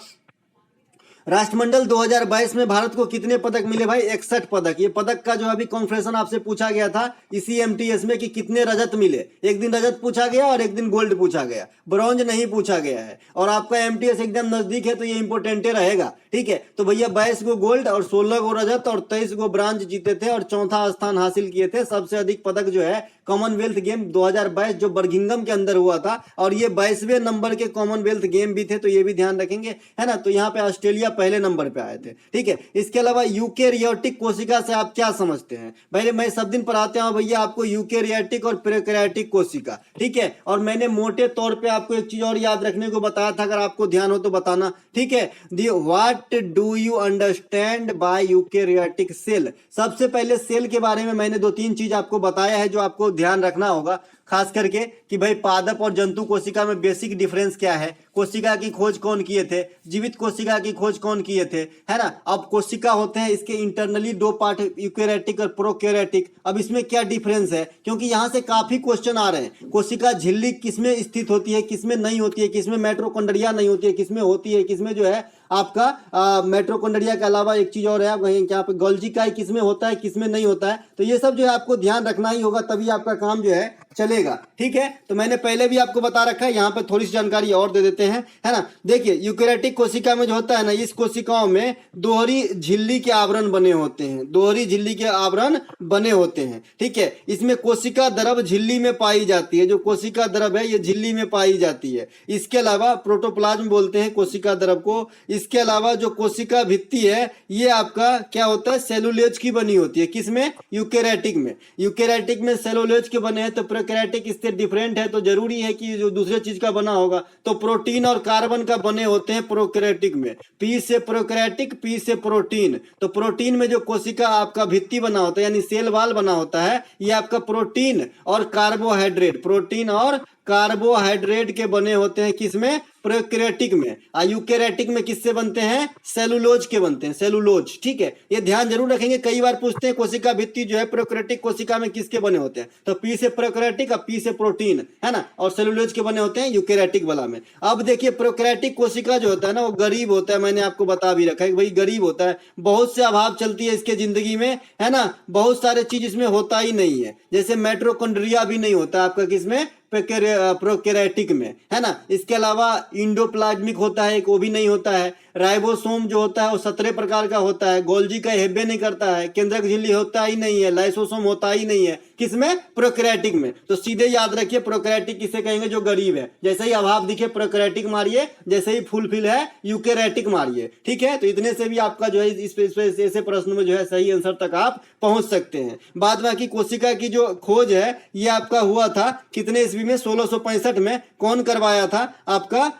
राष्ट्रमंडल 2022 में भारत को कितने पदक मिले भाई? 61 पदक। ये पदक का जो अभी कॉन्फ्रेंस आपसे पूछा गया था इसी एमटीएस में कि कितने रजत मिले। एक दिन रजत पूछा गया और एक दिन गोल्ड पूछा गया, ब्रॉन्ज नहीं पूछा गया है। और आपका एमटीएस एकदम नजदीक है तो ये इंपोर्टेंट रहेगा, ठीक है। तो भैया 22 गो गोल्ड और 16 गो रजत और 23 गो ब्रॉन्ज जीते थे और चौथा स्थान हासिल किए थे। सबसे अधिक पदक जो है कॉमनवेल्थ गेम 2022 जो बर्मिंघम के अंदर हुआ था, और ये 22वें नंबर के कॉमनवेल्थ गेम भी थे, तो ये भी ध्यान रखेंगे, है ना। तो यहाँ पे ऑस्ट्रेलिया पहले नंबर पे आए थे, ठीक है। इसके अलावा यूकेरियोटिक कोशिका से आप क्या समझते हैं? पहले मैं सब दिन पढ़ाते हूँ भैया आपको यूकेरियोटिक और प्रोकैरियोटिक कोशिका, ठीक है। और मैंने मोटे तौर पे आपको एक चीज और याद रखने को बताया था, अगर आपको ध्यान हो तो बताना, ठीक है। What do you understand by eukaryotic cell? सबसे पहले सेल के बारे में मैंने 2-3 चीज आपको बताया है जो आपको ध्यान रखना होगा, खास करके कि भाई पादप और जंतु कोशिका में बेसिक डिफरेंस क्या है, कोशिका की खोज कौन किए थे, जीवित कोशिका की खोज कौन किए थे, है ना। अब कोशिका होते हैं इसके इंटरनली 2 पार्ट, यूकेरियोटिक और प्रोकैरियोटिक। अब इसमें क्या डिफरेंस है, क्योंकि यहाँ से काफी क्वेश्चन आ रहे हैं। कोशिका झिल्ली किसमें स्थित होती है, किसमें नहीं होती है, किसमें माइटोकॉन्ड्रिया नहीं होती है, किसमें होती है, किसमें जो है आपका माइटोकॉन्ड्रिया के अलावा एक चीज और है वहीं यहाँ पे गोल्जी काई किसमें होता है, किसमें नहीं होता है। तो ये सब जो है आपको ध्यान रखना ही होगा, तभी आपका काम जो है चलेगा, ठीक है। तो मैंने पहले भी आपको बता रखा है, यहाँ पे थोड़ी सी जानकारी और दे देते हैं, है ना। देखिए यूकेरियोटिक कोशिका में जो होता है ना, इस कोशिकाओं में दोहरी झिल्ली के आवरण बने होते हैं, दोहरी झिल्ली के आवरण बने होते हैं, ठीक है। इसमें कोशिका द्रव झिल्ली में पाई जाती है, जो कोशिका द्रव है ये झिल्ली में पाई जाती है। इसके अलावा प्रोटोप्लाज्म बोलते हैं कोशिका द्रव को। इसके अलावा जो कोशिका भित्ति है ये आपका क्या होता है, सेलुलोज की बनी होती है। किसमें? यूकेरियोटिक में। यूकेरियोटिक में सेलुलोज के बने हैं, तो प्रोकैरियोटिक इससे डिफरेंट है, तो जरूरी है कि जो दूसरे चीज का बना होगा, तो प्रोटीन और कार्बन का बने होते हैं प्रोकैरियोटिक में। पी से प्रोकैरियोटिक, पी से प्रोटीन। तो प्रोटीन में जो कोशिका आपका भित्ति बना होता है यानी सेल वाल बना होता है, ये आपका प्रोटीन और कार्बोहाइड्रेट, प्रोटीन और कार्बोहाइड्रेट के बने होते हैं। किसमें? प्रोकैरियोटिक में। यूकेरियोटिक में किससे बनते हैं? सेलुलोज के बनते हैं, सेलुलोज, ठीक है। ये ध्यान जरूर रखेंगे, कई बार पूछते हैं कोशिका भित्ति जो है प्रोकैरियोटिक कोशिका में किसके बने होते हैं, तो पी से प्रोकैरियोटिक और पी से प्रोटीन, है ना, और सेलुलोज के बने होते हैं यूकेरियोटिक वाला में। अब देखिए प्रोकैरियोटिक कोशिका जो होता है ना वो गरीब होता है, मैंने आपको बता भी रखा है भाई गरीब होता है, बहुत से अभाव चलती है इसके जिंदगी में, है ना। बहुत सारे चीज इसमें होता ही नहीं है, जैसे माइटोकॉन्ड्रिया भी नहीं होता आपका किसमें, प्रोकैरियोटिक में, है ना। इसके अलावा इंडोप्लाज्मिक होता है एक, वो भी नहीं होता है। राइबोसोम जो होता है वो 17 प्रकार का होता है, गोल्जी का हेब्बे नहीं करता है, केंद्रक झिल्ली होता ही नहीं है, लाइसोसोम होता ही नहीं है। किसमें? प्रोकैरियोटिक में। तो सीधे याद रखिए प्रोकैरियोटिक किसे कहेंगे, जो गरीब है। जैसे ही अभाव दिखे प्रोकैरियोटिक मारिए, जैसे ही फुलफिल है यूकेरियोटिक मारिए, ठीक है। तो इतने से भी आपका जो है इस ऐसे प्रश्न में जो है सही आंसर तक आप पहुंच सकते हैं। बाद बाकी कोशिका की जो खोज है ये आपका हुआ था कितने ईस्वी में? 1665 में। कौन करवाया था? आपका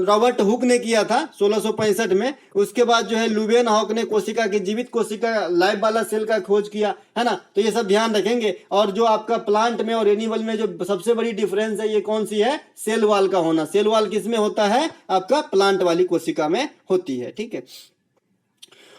रॉबर्ट हुक ने किया था 1665 में। उसके बाद जो है लुवेन हॉक ने कोशिका की, जीवित कोशिका लाइव वाला सेल का खोज किया, है ना। तो ये सब ध्यान रखेंगे। और जो आपका प्लांट में और एनिमल में जो सबसे बड़ी डिफरेंस है ये कौन सी है? सेल वाल का होना। सेल वाल किस में होता है? आपका प्लांट वाली कोशिका में होती है, ठीक है।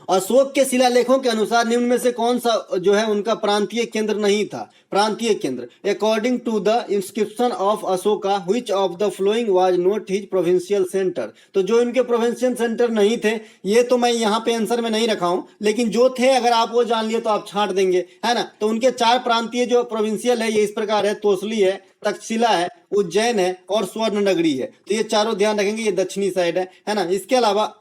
अशोक के शिलालेखों के अनुसार निम्न में से कौन सा जो है उनका प्रांतीय केंद्र नहीं था? प्रांतीय केंद्र, according to the inscription of Ashoka which of the following was not his provincial centre. तो जो इनके प्रोविंशियल सेंटर नहीं थे, ये तो मैं यहाँ पे आंसर में नहीं रखा हूं, लेकिन जो थे अगर आप वो जान लिए तो आप छांट देंगे, है ना। तो उनके 4 प्रांतीय जो प्रोविंशियल है ये इस प्रकार है, तोसली है, तक्षशिला है, उज्जैन है और स्वर्णनगरी है। तो ये चारों ध्यान रखेंगे, ये दक्षिणी साइड है ना। इसके अलावा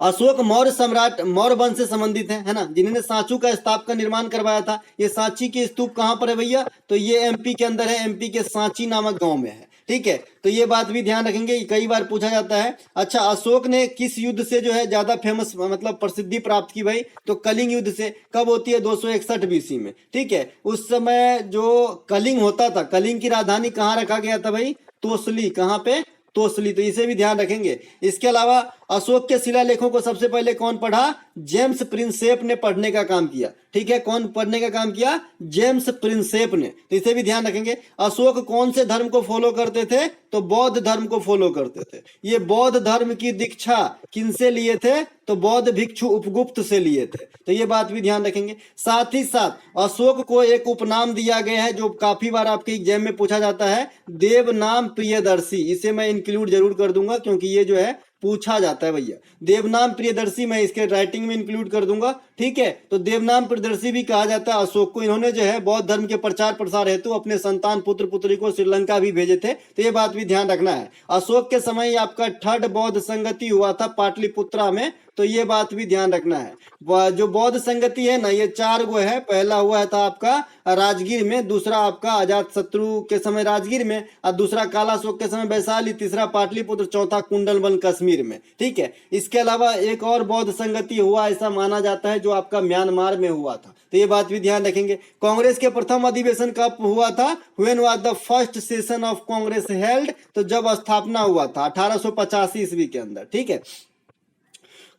अशोक मौर्य सम्राट मौर्य वंश से संबंधित है ना, जिन्होंने सांची का स्तूप का निर्माण करवाया था। ये सांची के स्तूप कहाँ पर है भैया? तो ये एमपी के अंदर है, एमपी के सांची नामक गांव में है, ठीक है। तो ये बात भी ध्यान रखेंगे, कई बार पूछा जाता है। अच्छा, अशोक ने किस युद्ध से जो है ज्यादा फेमस मतलब प्रसिद्धि प्राप्त की भाई? तो कलिंग युद्ध से। कब होती है? 261 बीसी में, ठीक है। उस समय जो कलिंग होता था, कलिंग की राजधानी कहाँ रखा गया था भाई? तोसली। कहाँ पे? तोसली। तो इसे भी ध्यान रखेंगे। इसके अलावा अशोक के शिलालेखों को सबसे पहले कौन पढ़ा? जेम्स प्रिंसेप ने पढ़ने का काम किया। ठीक है, कौन पढ़ने का काम किया? जेम्स प्रिंसेप ने। तो इसे भी ध्यान रखेंगे। अशोक कौन से धर्म को फॉलो करते थे? तो बौद्ध धर्म को फॉलो करते थे। ये बौद्ध धर्म की दीक्षा किनसे लिए थे? तो बौद्ध भिक्षु उपगुप्त से लिए थे। तो ये बात भी ध्यान रखेंगे। साथ ही साथ अशोक को एक उपनाम दिया गया है जो काफी बार आपके एग्जाम में पूछा जाता है, देवनाम प्रियदर्शी। इसे मैं इंक्लूड जरूर कर दूंगा क्योंकि ये जो है पूछा जाता है भैया। देवनाम प्रियदर्शी मैं इसके राइटिंग में इंक्लूड कर दूंगा। ठीक है, तो देवनाम प्रियदर्शी भी कहा जाता है अशोक को। इन्होंने जो है बौद्ध धर्म के प्रचार प्रसार हेतु अपने संतान पुत्र पुत्री को श्रीलंका भी भेजे थे। तो ये बात भी ध्यान रखना है। अशोक के समय आपका 3rd बौद्ध संगति हुआ था पाटलिपुत्रा में। तो ये बात भी ध्यान रखना है। जो बौद्ध संगति है ना, ये 4 गो है। पहला हुआ था आपका राजगीर में, दूसरा आपका अजात शत्रु के समय राजगीर में, और दूसरा कालाशोक के समय वैशाली, तीसरा पाटलिपुत्र, चौथा कुंडलवन कश्मीर में। ठीक है, इसके अलावा एक और बौद्ध संगति हुआ ऐसा माना जाता है जो आपका म्यांमार में हुआ था। तो ये बात भी ध्यान रखेंगे। कांग्रेस के प्रथम अधिवेशन कब हुआ था? When was the first session of Congress held? तो जब स्थापना हुआ था 1885 ईस्वी के अंदर। ठीक है,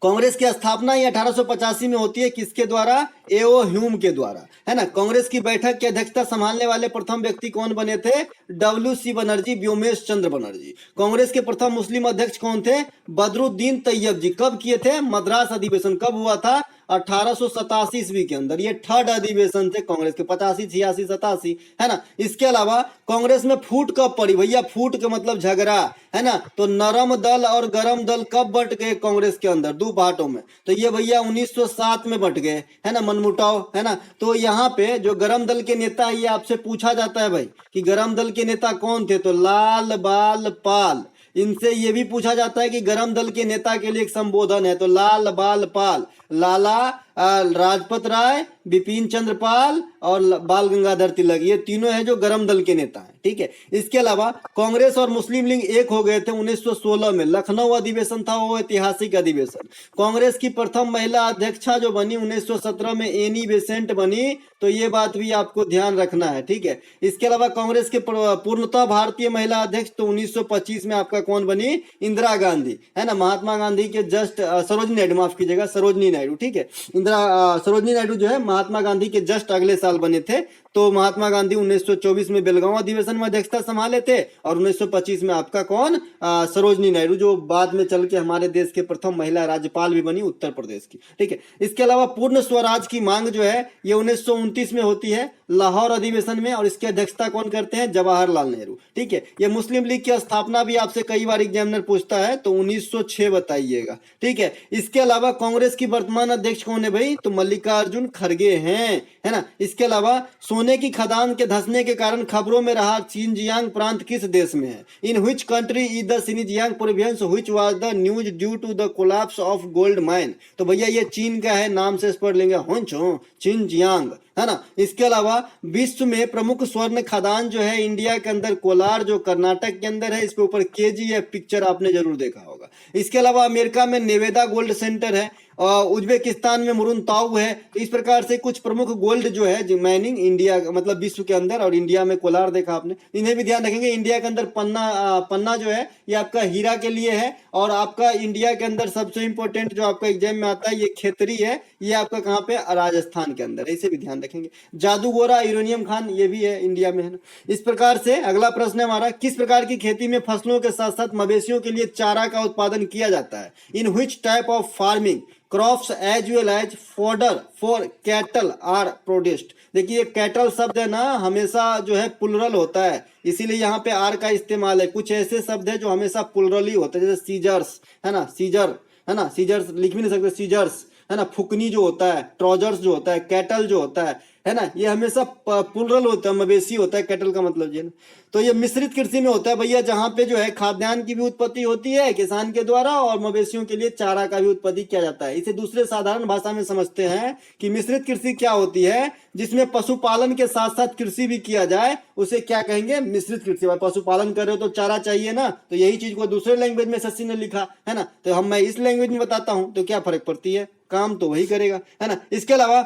कांग्रेस की स्थापना ये 1885 में होती है। किसके द्वारा? एओ ह्यूम के द्वारा, है ना। कांग्रेस की बैठक की अध्यक्षता संभालने वाले प्रथम व्यक्ति कौन बने थे? WC बनर्जी, व्योमेश चंद्र बनर्जी। कांग्रेस के प्रथम मुस्लिम अध्यक्ष कौन थे? बदरुद्दीन तैयब जी। कब किए थे? मद्रास अधिवेशन कब हुआ था? 1887 ईस्वी के अंदर। ये 3rd अधिवेशन थे कांग्रेस के, 85, 86, 87, है ना। इसके अलावा कांग्रेस में फूट कब पड़ी भैया? फूट का मतलब झगड़ा, है ना। तो नरम दल और गरम दल कब बंट गए कांग्रेस के अंदर? 2 पार्टों में। तो ये भैया 1907 में बंट गए, है ना, मनमुटाव, है ना। तो यहाँ पे जो गरम दल के नेता, ये आपसे पूछा जाता है भाई कि गरम दल के नेता कौन थे? तो लाल बाल पाल। इनसे ये भी पूछा जाता है कि गरम दल के नेता के लिए एक संबोधन है। तो लाल बाल पाल, लाला राजपत राय, बिपिन चंद्र पाल और बाल गंगाधर तिलक, ये तीनों हैं जो गरम दल के नेता हैं। ठीक है, इसके अलावा कांग्रेस और मुस्लिम लीग एक हो गए थे 1916 में। लखनऊ अधिवेशन था वो ऐतिहासिक अधिवेशन। कांग्रेस की प्रथम महिला अध्यक्षा जो बनी 1917 में, एनी बेसेंट बनी। तो ये बात भी आपको ध्यान रखना है। ठीक है, इसके अलावा कांग्रेस के पूर्णतः भारतीय महिला अध्यक्ष तो 1925 में आपका कौन बनी? इंदिरा गांधी, है ना। महात्मा गांधी के जस्ट सरोजनी नायडू, माफ कीजिएगा, सरोजनी नायडू। ठीक है, सरोजनी नायडू जो है महात्मा गांधी के जस्ट अगले साल बने थे। तो महात्मा गांधी 1924 में बेलगांव अधिवेशन में अध्यक्षता संभाले थे और 1925 में आपका कौन? सरोजनी नायडू, जो बाद में चल के हमारे देश के प्रथम महिला राज्यपाल भी बनी उत्तर प्रदेश की। ठीक है, इसके अलावा पूर्ण स्वराज की मांग जो है ये 1929 में होती है लाहौर अधिवेशन में, और इसकी अध्यक्षता कौन करते हैं? जवाहरलाल नेहरू। ठीक है, ये मुस्लिम लीग की स्थापना भी आपसे कई बार एग्जामिनर पूछता है, तो 1906 बताइएगा। ठीक है, इसके अलावा कांग्रेस की वर्तमान अध्यक्ष कौन है भाई? तो मल्लिकार्जुन खड़गे हैं, है ना। इसके अलावा सोने की खदान के धंसने के कारण खबरों में रहा शिनजियांग प्रांत किस देश में है? In which country is the Xinjiang province which was the news due to the collapse of gold mine? तो भैया ये चीन का है, नाम से पढ़ लेंगे, हुंचो शिनजियांग, है ना। इसके अलावा विश्व में प्रमुख स्वर्ण खदान जो है इंडिया के अंदर कोलार, जो कर्नाटक के अंदर है। इसके ऊपर KGF पिक्चर आपने जरूर देखा होगा। इसके अलावा अमेरिका में नेवेदा गोल्ड सेंटर है, और उज्बेकिस्तान में मुरुनताउ है। तो इस प्रकार से कुछ प्रमुख गोल्ड जो है जो माइनिंग इंडिया मतलब विश्व के अंदर, और इंडिया में कोलार देखा आपने, इन्हें भी ध्यान रखेंगे। इंडिया के अंदर पन्ना जो है ये आपका हीरा के लिए है, और आपका इंडिया के अंदर सबसे इंपॉर्टेंट जो आपका एग्जाम में आता है ये खेतरी है, ये आपका कहाँ पे? राजस्थान के अंदर है। इसे भी ध्यान रखेंगे। जादूगोरा यूरेनियम खान ये भी है इंडिया में, है ना। इस प्रकार से अगला प्रश्न है हमारा, किस प्रकार की खेती में फसलों के साथ साथ मवेशियों के लिए चारा का उत्पादन किया जाता है? In which type of farming crops as well as fodder for cattle are produced? देखिए कैटल शब्द है ना, हमेशा जो है प्लुरल होता है, इसीलिए यहाँ पे आर का इस्तेमाल है। कुछ ऐसे शब्द है जो हमेशा प्लुरल ही होते हैं, जैसे सीजर्स, है ना, सीजर, है ना, सीजर्स लिख भी नहीं सकते, सीजर्स, है ना। फुकनी जो होता है, ट्रोजर्स जो होता है, कैटल जो होता है ना, ये हमेशा प्लुरल होता है, मवेशी होता है कैटल का मतलब ये ना। तो ये मिश्रित कृषि में होता है भैया, जहाँ पे जो है खाद्यान्न की भी उत्पत्ति होती है किसान के द्वारा, और मवेशियों के लिए चारा का भी उत्पत्ति किया जाता है। इसे दूसरे साधारण भाषा में समझते हैं कि मिश्रित कृषि क्या होती है, जिसमें पशुपालन के साथ साथ कृषि भी किया जाए, उसे क्या कहेंगे? मिश्रित कृषि। पशुपालन कर रहे हो तो चारा चाहिए ना, तो यही चीज को दूसरे लैंग्वेज में शशि ने लिखा है ना, तो मैं इस लैंग्वेज में बताता हूं, तो क्या फर्क पड़ती है? काम तो वही करेगा, है ना। इसके अलावा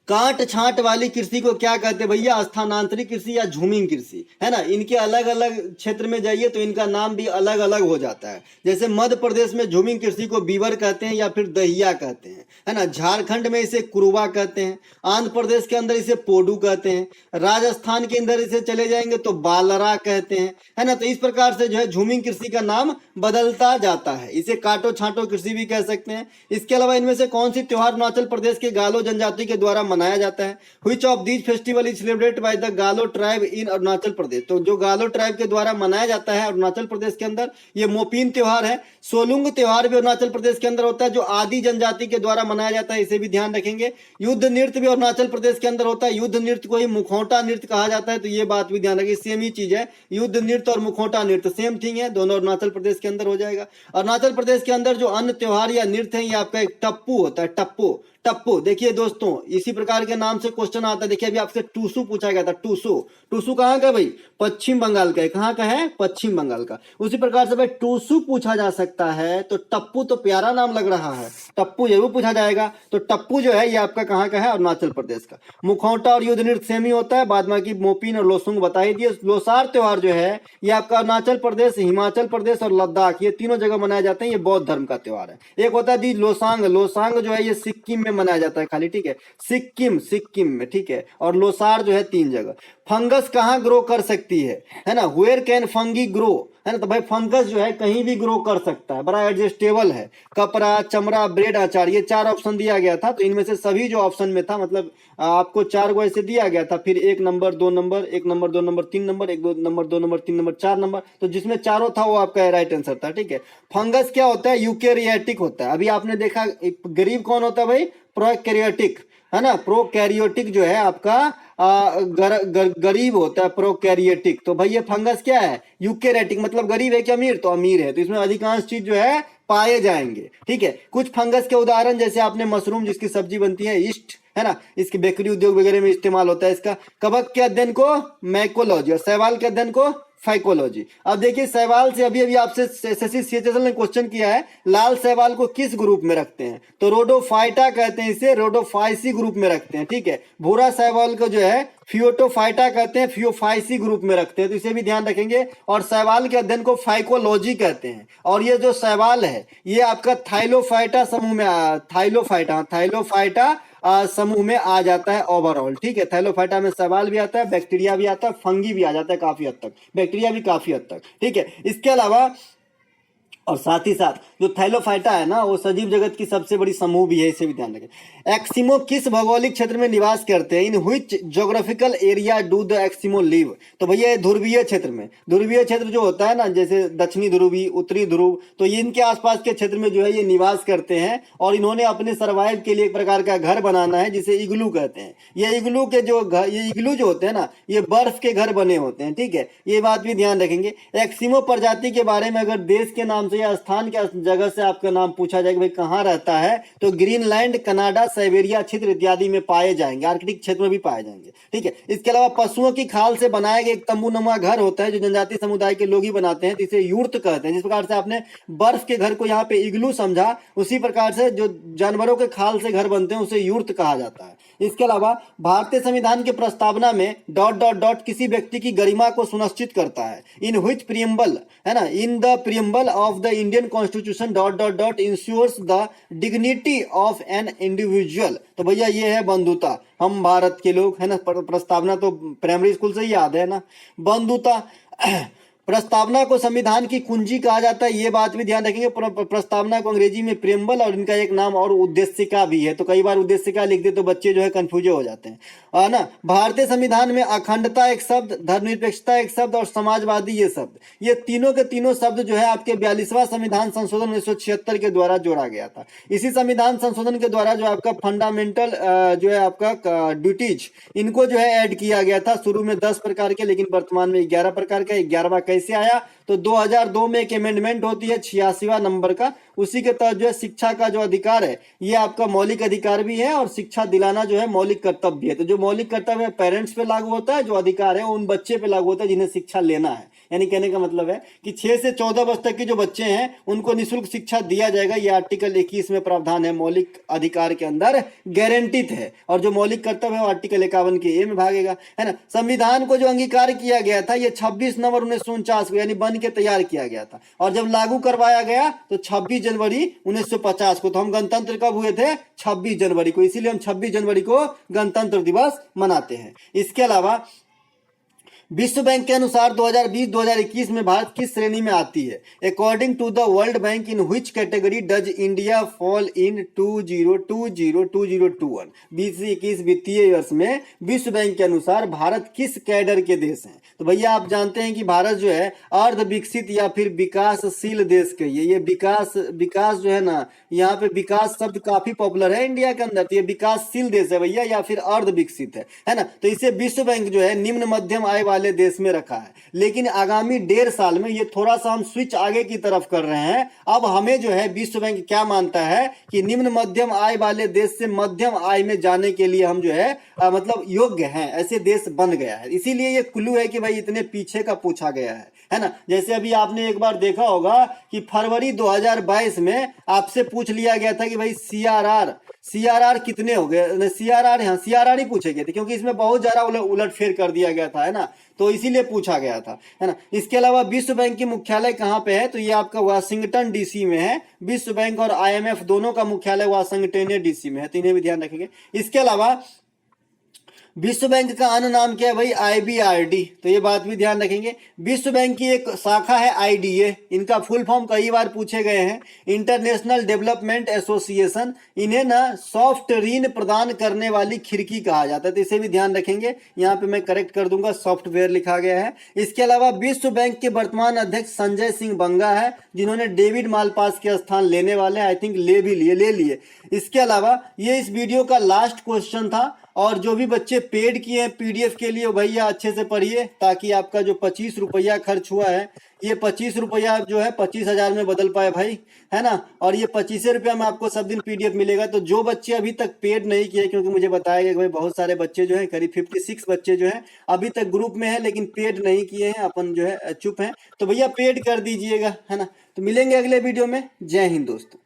काट छांट वाली कृषि को क्या कहते हैं भैया? स्थानांतरित कृषि या झूमिंग कृषि, है ना। इनके अलग अलग क्षेत्र में जाइए तो इनका नाम भी अलग अलग हो जाता है। जैसे मध्य प्रदेश में झूमिंग कृषि को बीवर कहते हैं या फिर दहिया कहते हैं, है ना। झारखंड में इसे कुरवा कहते हैं, आंध्र प्रदेश के अंदर इसे पोडू कहते हैं, राजस्थान के अंदर इसे चले जाएंगे तो बालरा कहते हैं, है ना। तो इस प्रकार से जो है झूमिंग कृषि का नाम बदलता जाता है। इसे काटो छांटो कृषि भी कह सकते हैं। इसके अलावा इनमें से कौन सी त्योहार अरुणाचल प्रदेश के गालो जनजाति के द्वारा मनाया जाता है? Which of these festival is celebrated by the गालो ट्राइब इन अरुणाचल प्रदेश? तो जो गालो ट्राइब के द्वारा मनाया जाता है अरुणाचल प्रदेश के अंदर, ये मोपीन त्योहार है। सोलुंग त्योहार भी अरुणाचल प्रदेश के अंदर होता है, जो आदि जनजाति के द्वारा मनाया जाता है, इसे भी ध्यान रखेंगे। युद्ध नृत्य भी अरुणाचल प्रदेश के अंदर होता है, युद्ध नृत्य को ही मुखौटा नृत्य कहा जाता है, तो ये बात भी ध्यान रखिए, सेम ही चीज है। युद्ध नृत्य और मुखौटा नृत्य सेम थिंग है, दोनों अरुणाचल प्रदेश के अंदर हो जाएगा। अरुणाचल प्रदेश के अंदर जो अन्य त्योहार या नृत्य है, ये आपका एक टप्पू होता है, टप्पू। टप्पू देखिए दोस्तों, इसी प्रकार के नाम से क्वेश्चन आता है। देखिए अभी आपसे टूसू पूछा गया था, टूसू। टूसू कहाँ का भाई? पश्चिम बंगाल का है। कहाँ का है? पश्चिम बंगाल का। उसी प्रकार से भाई टूसू पूछा जा सकता है, तो टप्पू तो प्यारा नाम लग रहा है, टप्पू जरूर पूछा जाएगा। तो टप्पू जो है ये आपका कहाँ का है? अरुणाचल प्रदेश का। मुखौटा और युद्ध नृत्य सेम ही होता है, बाद बाकी मोपिन और लोसुंग बता ही दिए। लोसार त्योहार जो है ये आपका अरुणाचल प्रदेश, हिमाचल प्रदेश और लद्दाख, ये तीनों जगह मनाए जाते हैं। ये बौद्ध धर्म का त्योहार है। एक होता है दी लोसांग। लोसांग जो है ये सिक्किम में मनाया जाता है खाली, ठीक है, सिक्किम में, ठीक है। और लोसार जो है 3 जगह। फंगस कहाँ ग्रो कर सकती है ना? वेयर कैन फंगी ग्रो, है ना। तो भाई फंगस जो है कहीं भी ग्रो कर सकता है, बड़ा एडजस्टेबल है। कपड़ा, चमड़ा, ब्रेड, अचार, ये 4 ऑप्शन दिया गया था। तो इनमें से सभी जो ऑप्शन में था, मतलब आपको 4 को ऐसे दिया गया था, फिर 1 number 2 number, 1 number 2 number 3 number, 1 number 2 number 3 number 4 number, तो जिसमें चारों था वो आपका राइट आंसर था, ठीक है। फंगस क्या होता है? यूकेरियोटिक होता है। अभी आपने देखा गरीब कौन होता है भाई? प्रोकैरियोटिक, है ना। प्रोकैरियोटिक जो है आपका गरीब होता है, प्रोकैरियोटिक। तो भाई ये फंगस क्या है? यूकेरियोटिक, मतलब गरीब है कि अमीर? तो अमीर है, तो इसमें अधिकांश चीज जो है पाए जाएंगे, ठीक है। कुछ फंगस के उदाहरण, जैसे आपने मशरूम जिसकी सब्जी बनती है, ईस्ट, है ना, इसके बेकरी उद्योग वगैरह में इस्तेमाल होता है इसका। कवक के अध्ययन को मैकोलॉजी और शैवाल के अध्ययन को फाइकोलॉजी। अब देखिए शैवाल से अभी अभी आपसे एसएससी सीएचएसएल ने क्वेश्चन किया है, लाल शैवाल को किस ग्रुप में रखते हैं? तो रोडोफाइटा कहते हैं, इसे रोडोफाइसी ग्रुप में रखते हैं, ठीक है। भूरा शैवाल को जो है फियोटोफाइटा कहते हैं, फियोफाइसी ग्रुप में रखते हैं, तो इसे भी ध्यान रखेंगे। और शैवाल के अध्ययन को फाइकोलॉजी कहते हैं। और ये जो शैवाल है ये आपका थाइलोफाइटा समूह में थाइलोफाइटा समूह में आ जाता है ओवरऑल, ठीक है। थैलोफाइटा में शैवाल भी आता है, बैक्टीरिया भी आता है, फंगी भी आ जाता है काफी हद तक, बैक्टीरिया भी काफी हद तक, ठीक है। इसके अलावा और साथ ही साथ जो थैलोफाइटा है ना, वो सजीव जगत की सबसे बड़ी समूह भी है, इसे भी ध्यान रखें। एक्सिमो किस भौगोलिक क्षेत्र में निवास करते हैं? In which geographical area do the एक्सिमो लिव? तो भैया ध्रुवीय क्षेत्र में। ध्रुवीय क्षेत्र जो होता है ना, जैसे दक्षिणी ध्रुवी, उत्तरी ध्रुव, तो ये इनके आसपास के क्षेत्र में जो है ये निवास करते हैं। और इन्होंने अपने सर्वाइव के लिए एक प्रकार का घर बनाना है जिसे इग्लू कहते हैं। ये इग्लू के जो घर, ये इग्लू जो होते हैं ना, ये बर्फ के घर बने होते हैं, ठीक है। ये बात भी ध्यान रखेंगे। एक्सिमो प्रजाति के बारे में अगर देश के नाम से या स्थान के जगह से आपका नाम पूछा जाए कि भाई कहाँ रहता है, तो ग्रीनलैंड, कनाडा, साइबेरिया क्षेत्र इत्यादि में पाए जाएंगे, आर्कटिक क्षेत्र में भी पाए जाएंगे, ठीक है। इसके अलावा पशुओं की खाल से बनाया गया एक तंबूनुमा घर होता है जो जनजातीय समुदाय के लोग ही बनाते हैं, जिसे यूर्त कहते हैं। जिस प्रकार से आपने बर्फ के घर को यहाँ पे इग्लू समझा, उसी प्रकार से जो जानवरों के खाल से घर बनते हैं उसे यूर्त कहा जाता है। इसके अलावा भारतीय संविधान के प्रस्तावना में ... किसी व्यक्ति की गरिमा को सुनिश्चित करता है। इन व्हिच प्रियम्बल, है ना, in the preamble of the Indian constitution ... ensures the dignity of an individual. तो भैया ये है बंधुता, हम भारत के लोग, है ना। प्रस्तावना तो प्राइमरी स्कूल से ही याद है ना, बंधुता। प्रस्तावना को संविधान की कुंजी कहा जाता है, ये बात भी ध्यान रखेंगे। प्रस्तावना को अंग्रेजी में प्रियम्बल और इनका एक नाम और उद्देशिका भी है, तो कई बार उद्देशिका लिख दे तो बच्चे जो है कंफ्यूज हो जाते हैं, है ना। भारतीय संविधान में अखंडता एक शब्द, धर्मनिरपेक्षता एक शब्द और समाजवादी ये शब्द, ये तीनों के तीनों शब्द जो है आपके 42वां संविधान संशोधन 1976 के द्वारा जोड़ा गया था। इसी संविधान संशोधन के द्वारा जो आपका फंडामेंटल जो है आपका ड्यूटीज, इनको जो है ऐड किया गया था। शुरू में 10 प्रकार के, लेकिन वर्तमान में 11 प्रकार का। 11वां कैसे आया? तो 2002 में एक अमेंडमेंट होती है 86वां नंबर का, उसी के तहत जो है शिक्षा का जो अधिकार है ये आपका मौलिक अधिकार भी है और शिक्षा दिलाना जो है मौलिक कर्तव्य भी है। तो जो मौलिक कर्तव्य है पेरेंट्स पे लागू होता है, जो अधिकार है वो उन बच्चे पे लागू होता है जिन्हें शिक्षा लेना है। यानी कहने का मतलब है कि 6 से 14 वर्ष तक के जो बच्चे हैं उनको निःशुल्क शिक्षा दिया जाएगा। ये आर्टिकल 21 में प्रावधान है, मौलिक अधिकार के अंदर गारंटित है। और जो मौलिक कर्तव्य है वो आर्टिकल 51 के ए में भागेगा, है ना। संविधान को जो अंगीकार किया गया था ये 26 नवंबर 1949 को यानी बन के तैयार किया गया था, और जब लागू करवाया गया तो 26 जनवरी 1950 को। तो हम गणतंत्र कब हुए थे? 26 जनवरी को, इसीलिए हम 26 जनवरी को गणतंत्र दिवस मनाते हैं। इसके अलावा विश्व बैंक के अनुसार 2020-2021 में भारत किस श्रेणी में आती है? According to the World Bank, in which category does India fall in 2020-2021? 20 से 21 वित्तीय वर्ष में विश्व बैंक के अनुसार भारत किस कैडर के देश हैं? तो भैया आप जानते हैं कि भारत जो है अर्ध विकसित या फिर विकासशील देश कहिए। ये विकास जो है ना, यहाँ पे विकास शब्द काफी पॉपुलर है इंडिया के अंदर, तो ये विकासशील देश है भैया या फिर अर्ध विकसित है ना। तो इसे विश्व बैंक जो है निम्न मध्यम आय वाले देश में रखा है। लेकिन आगामी 1.5 साल में ये थोड़ा सा हम स्विच आगे की तरफ कर रहे हैं। अब हमें जो है विश्व बैंक क्या मानता है कि निम्न मध्यम आय वाले देश से मध्यम आय में जाने के लिए हम जो है मतलब योग्य हैं, ऐसे देश बन गया है। इसीलिए ये क्लू है कि भाई इतने पीछे का पूछा गया है ना। जैसे अभी आपने एक बार देखा होगा कि फरवरी 2022 में आपसे पूछ लिया गया था कि भाई सीआरआर कितने हो गए। सीआरआर ही पूछे गए थे, क्योंकि इसमें बहुत ज्यादा उलटफेर कर दिया गया था, है ना, तो इसीलिए पूछा गया था, है ना। इसके अलावा विश्व बैंक की मुख्यालय कहाँ पे है? तो ये आपका वाशिंगटन डीसी में है। विश्व बैंक और आईएमएफ दोनों का मुख्यालय वाशिंगटन डीसी में है, तो इन्हें भी ध्यान रखेंगे। इसके अलावा विश्व बैंक का अन्य नाम क्या है भाई? आईबीआरडी, तो ये बात भी ध्यान रखेंगे। विश्व बैंक की एक शाखा है आईडीए, इनका फुल फॉर्म कई बार पूछे गए हैं, इंटरनेशनल डेवलपमेंट एसोसिएशन। इन्हें ना सॉफ्ट ऋण प्रदान करने वाली खिड़की कहा जाता है, तो इसे भी ध्यान रखेंगे। यहाँ पे मैं करेक्ट कर दूंगा, सॉफ्टवेयर लिखा गया है। इसके अलावा विश्व बैंक के वर्तमान अध्यक्ष संजय सिंह बंगा है, जिन्होंने डेविड मालपास के स्थान लेने वाले, आई थिंक ले लिए। इसके अलावा ये इस वीडियो का लास्ट क्वेश्चन था, और जो भी बच्चे पेड किए हैं पीडीएफ के लिए भैया अच्छे से पढ़िए, ताकि आपका जो 25 रुपया खर्च हुआ है ये 25 रुपया जो है 25,000 में बदल पाए भाई, है ना। और ये 25 रुपया में आपको सब दिन पीडीएफ मिलेगा। तो जो बच्चे अभी तक पेड नहीं किए, क्योंकि मुझे बताया गया कि भाई बहुत सारे बच्चे जो है, करीब 56 बच्चे जो है अभी तक ग्रुप में है लेकिन पेड नहीं किए हैं, अपन जो है चुप हैं, तो भैया पेड कर दीजिएगा, है ना। तो मिलेंगे अगले वीडियो में। जय हिंद दोस्तों।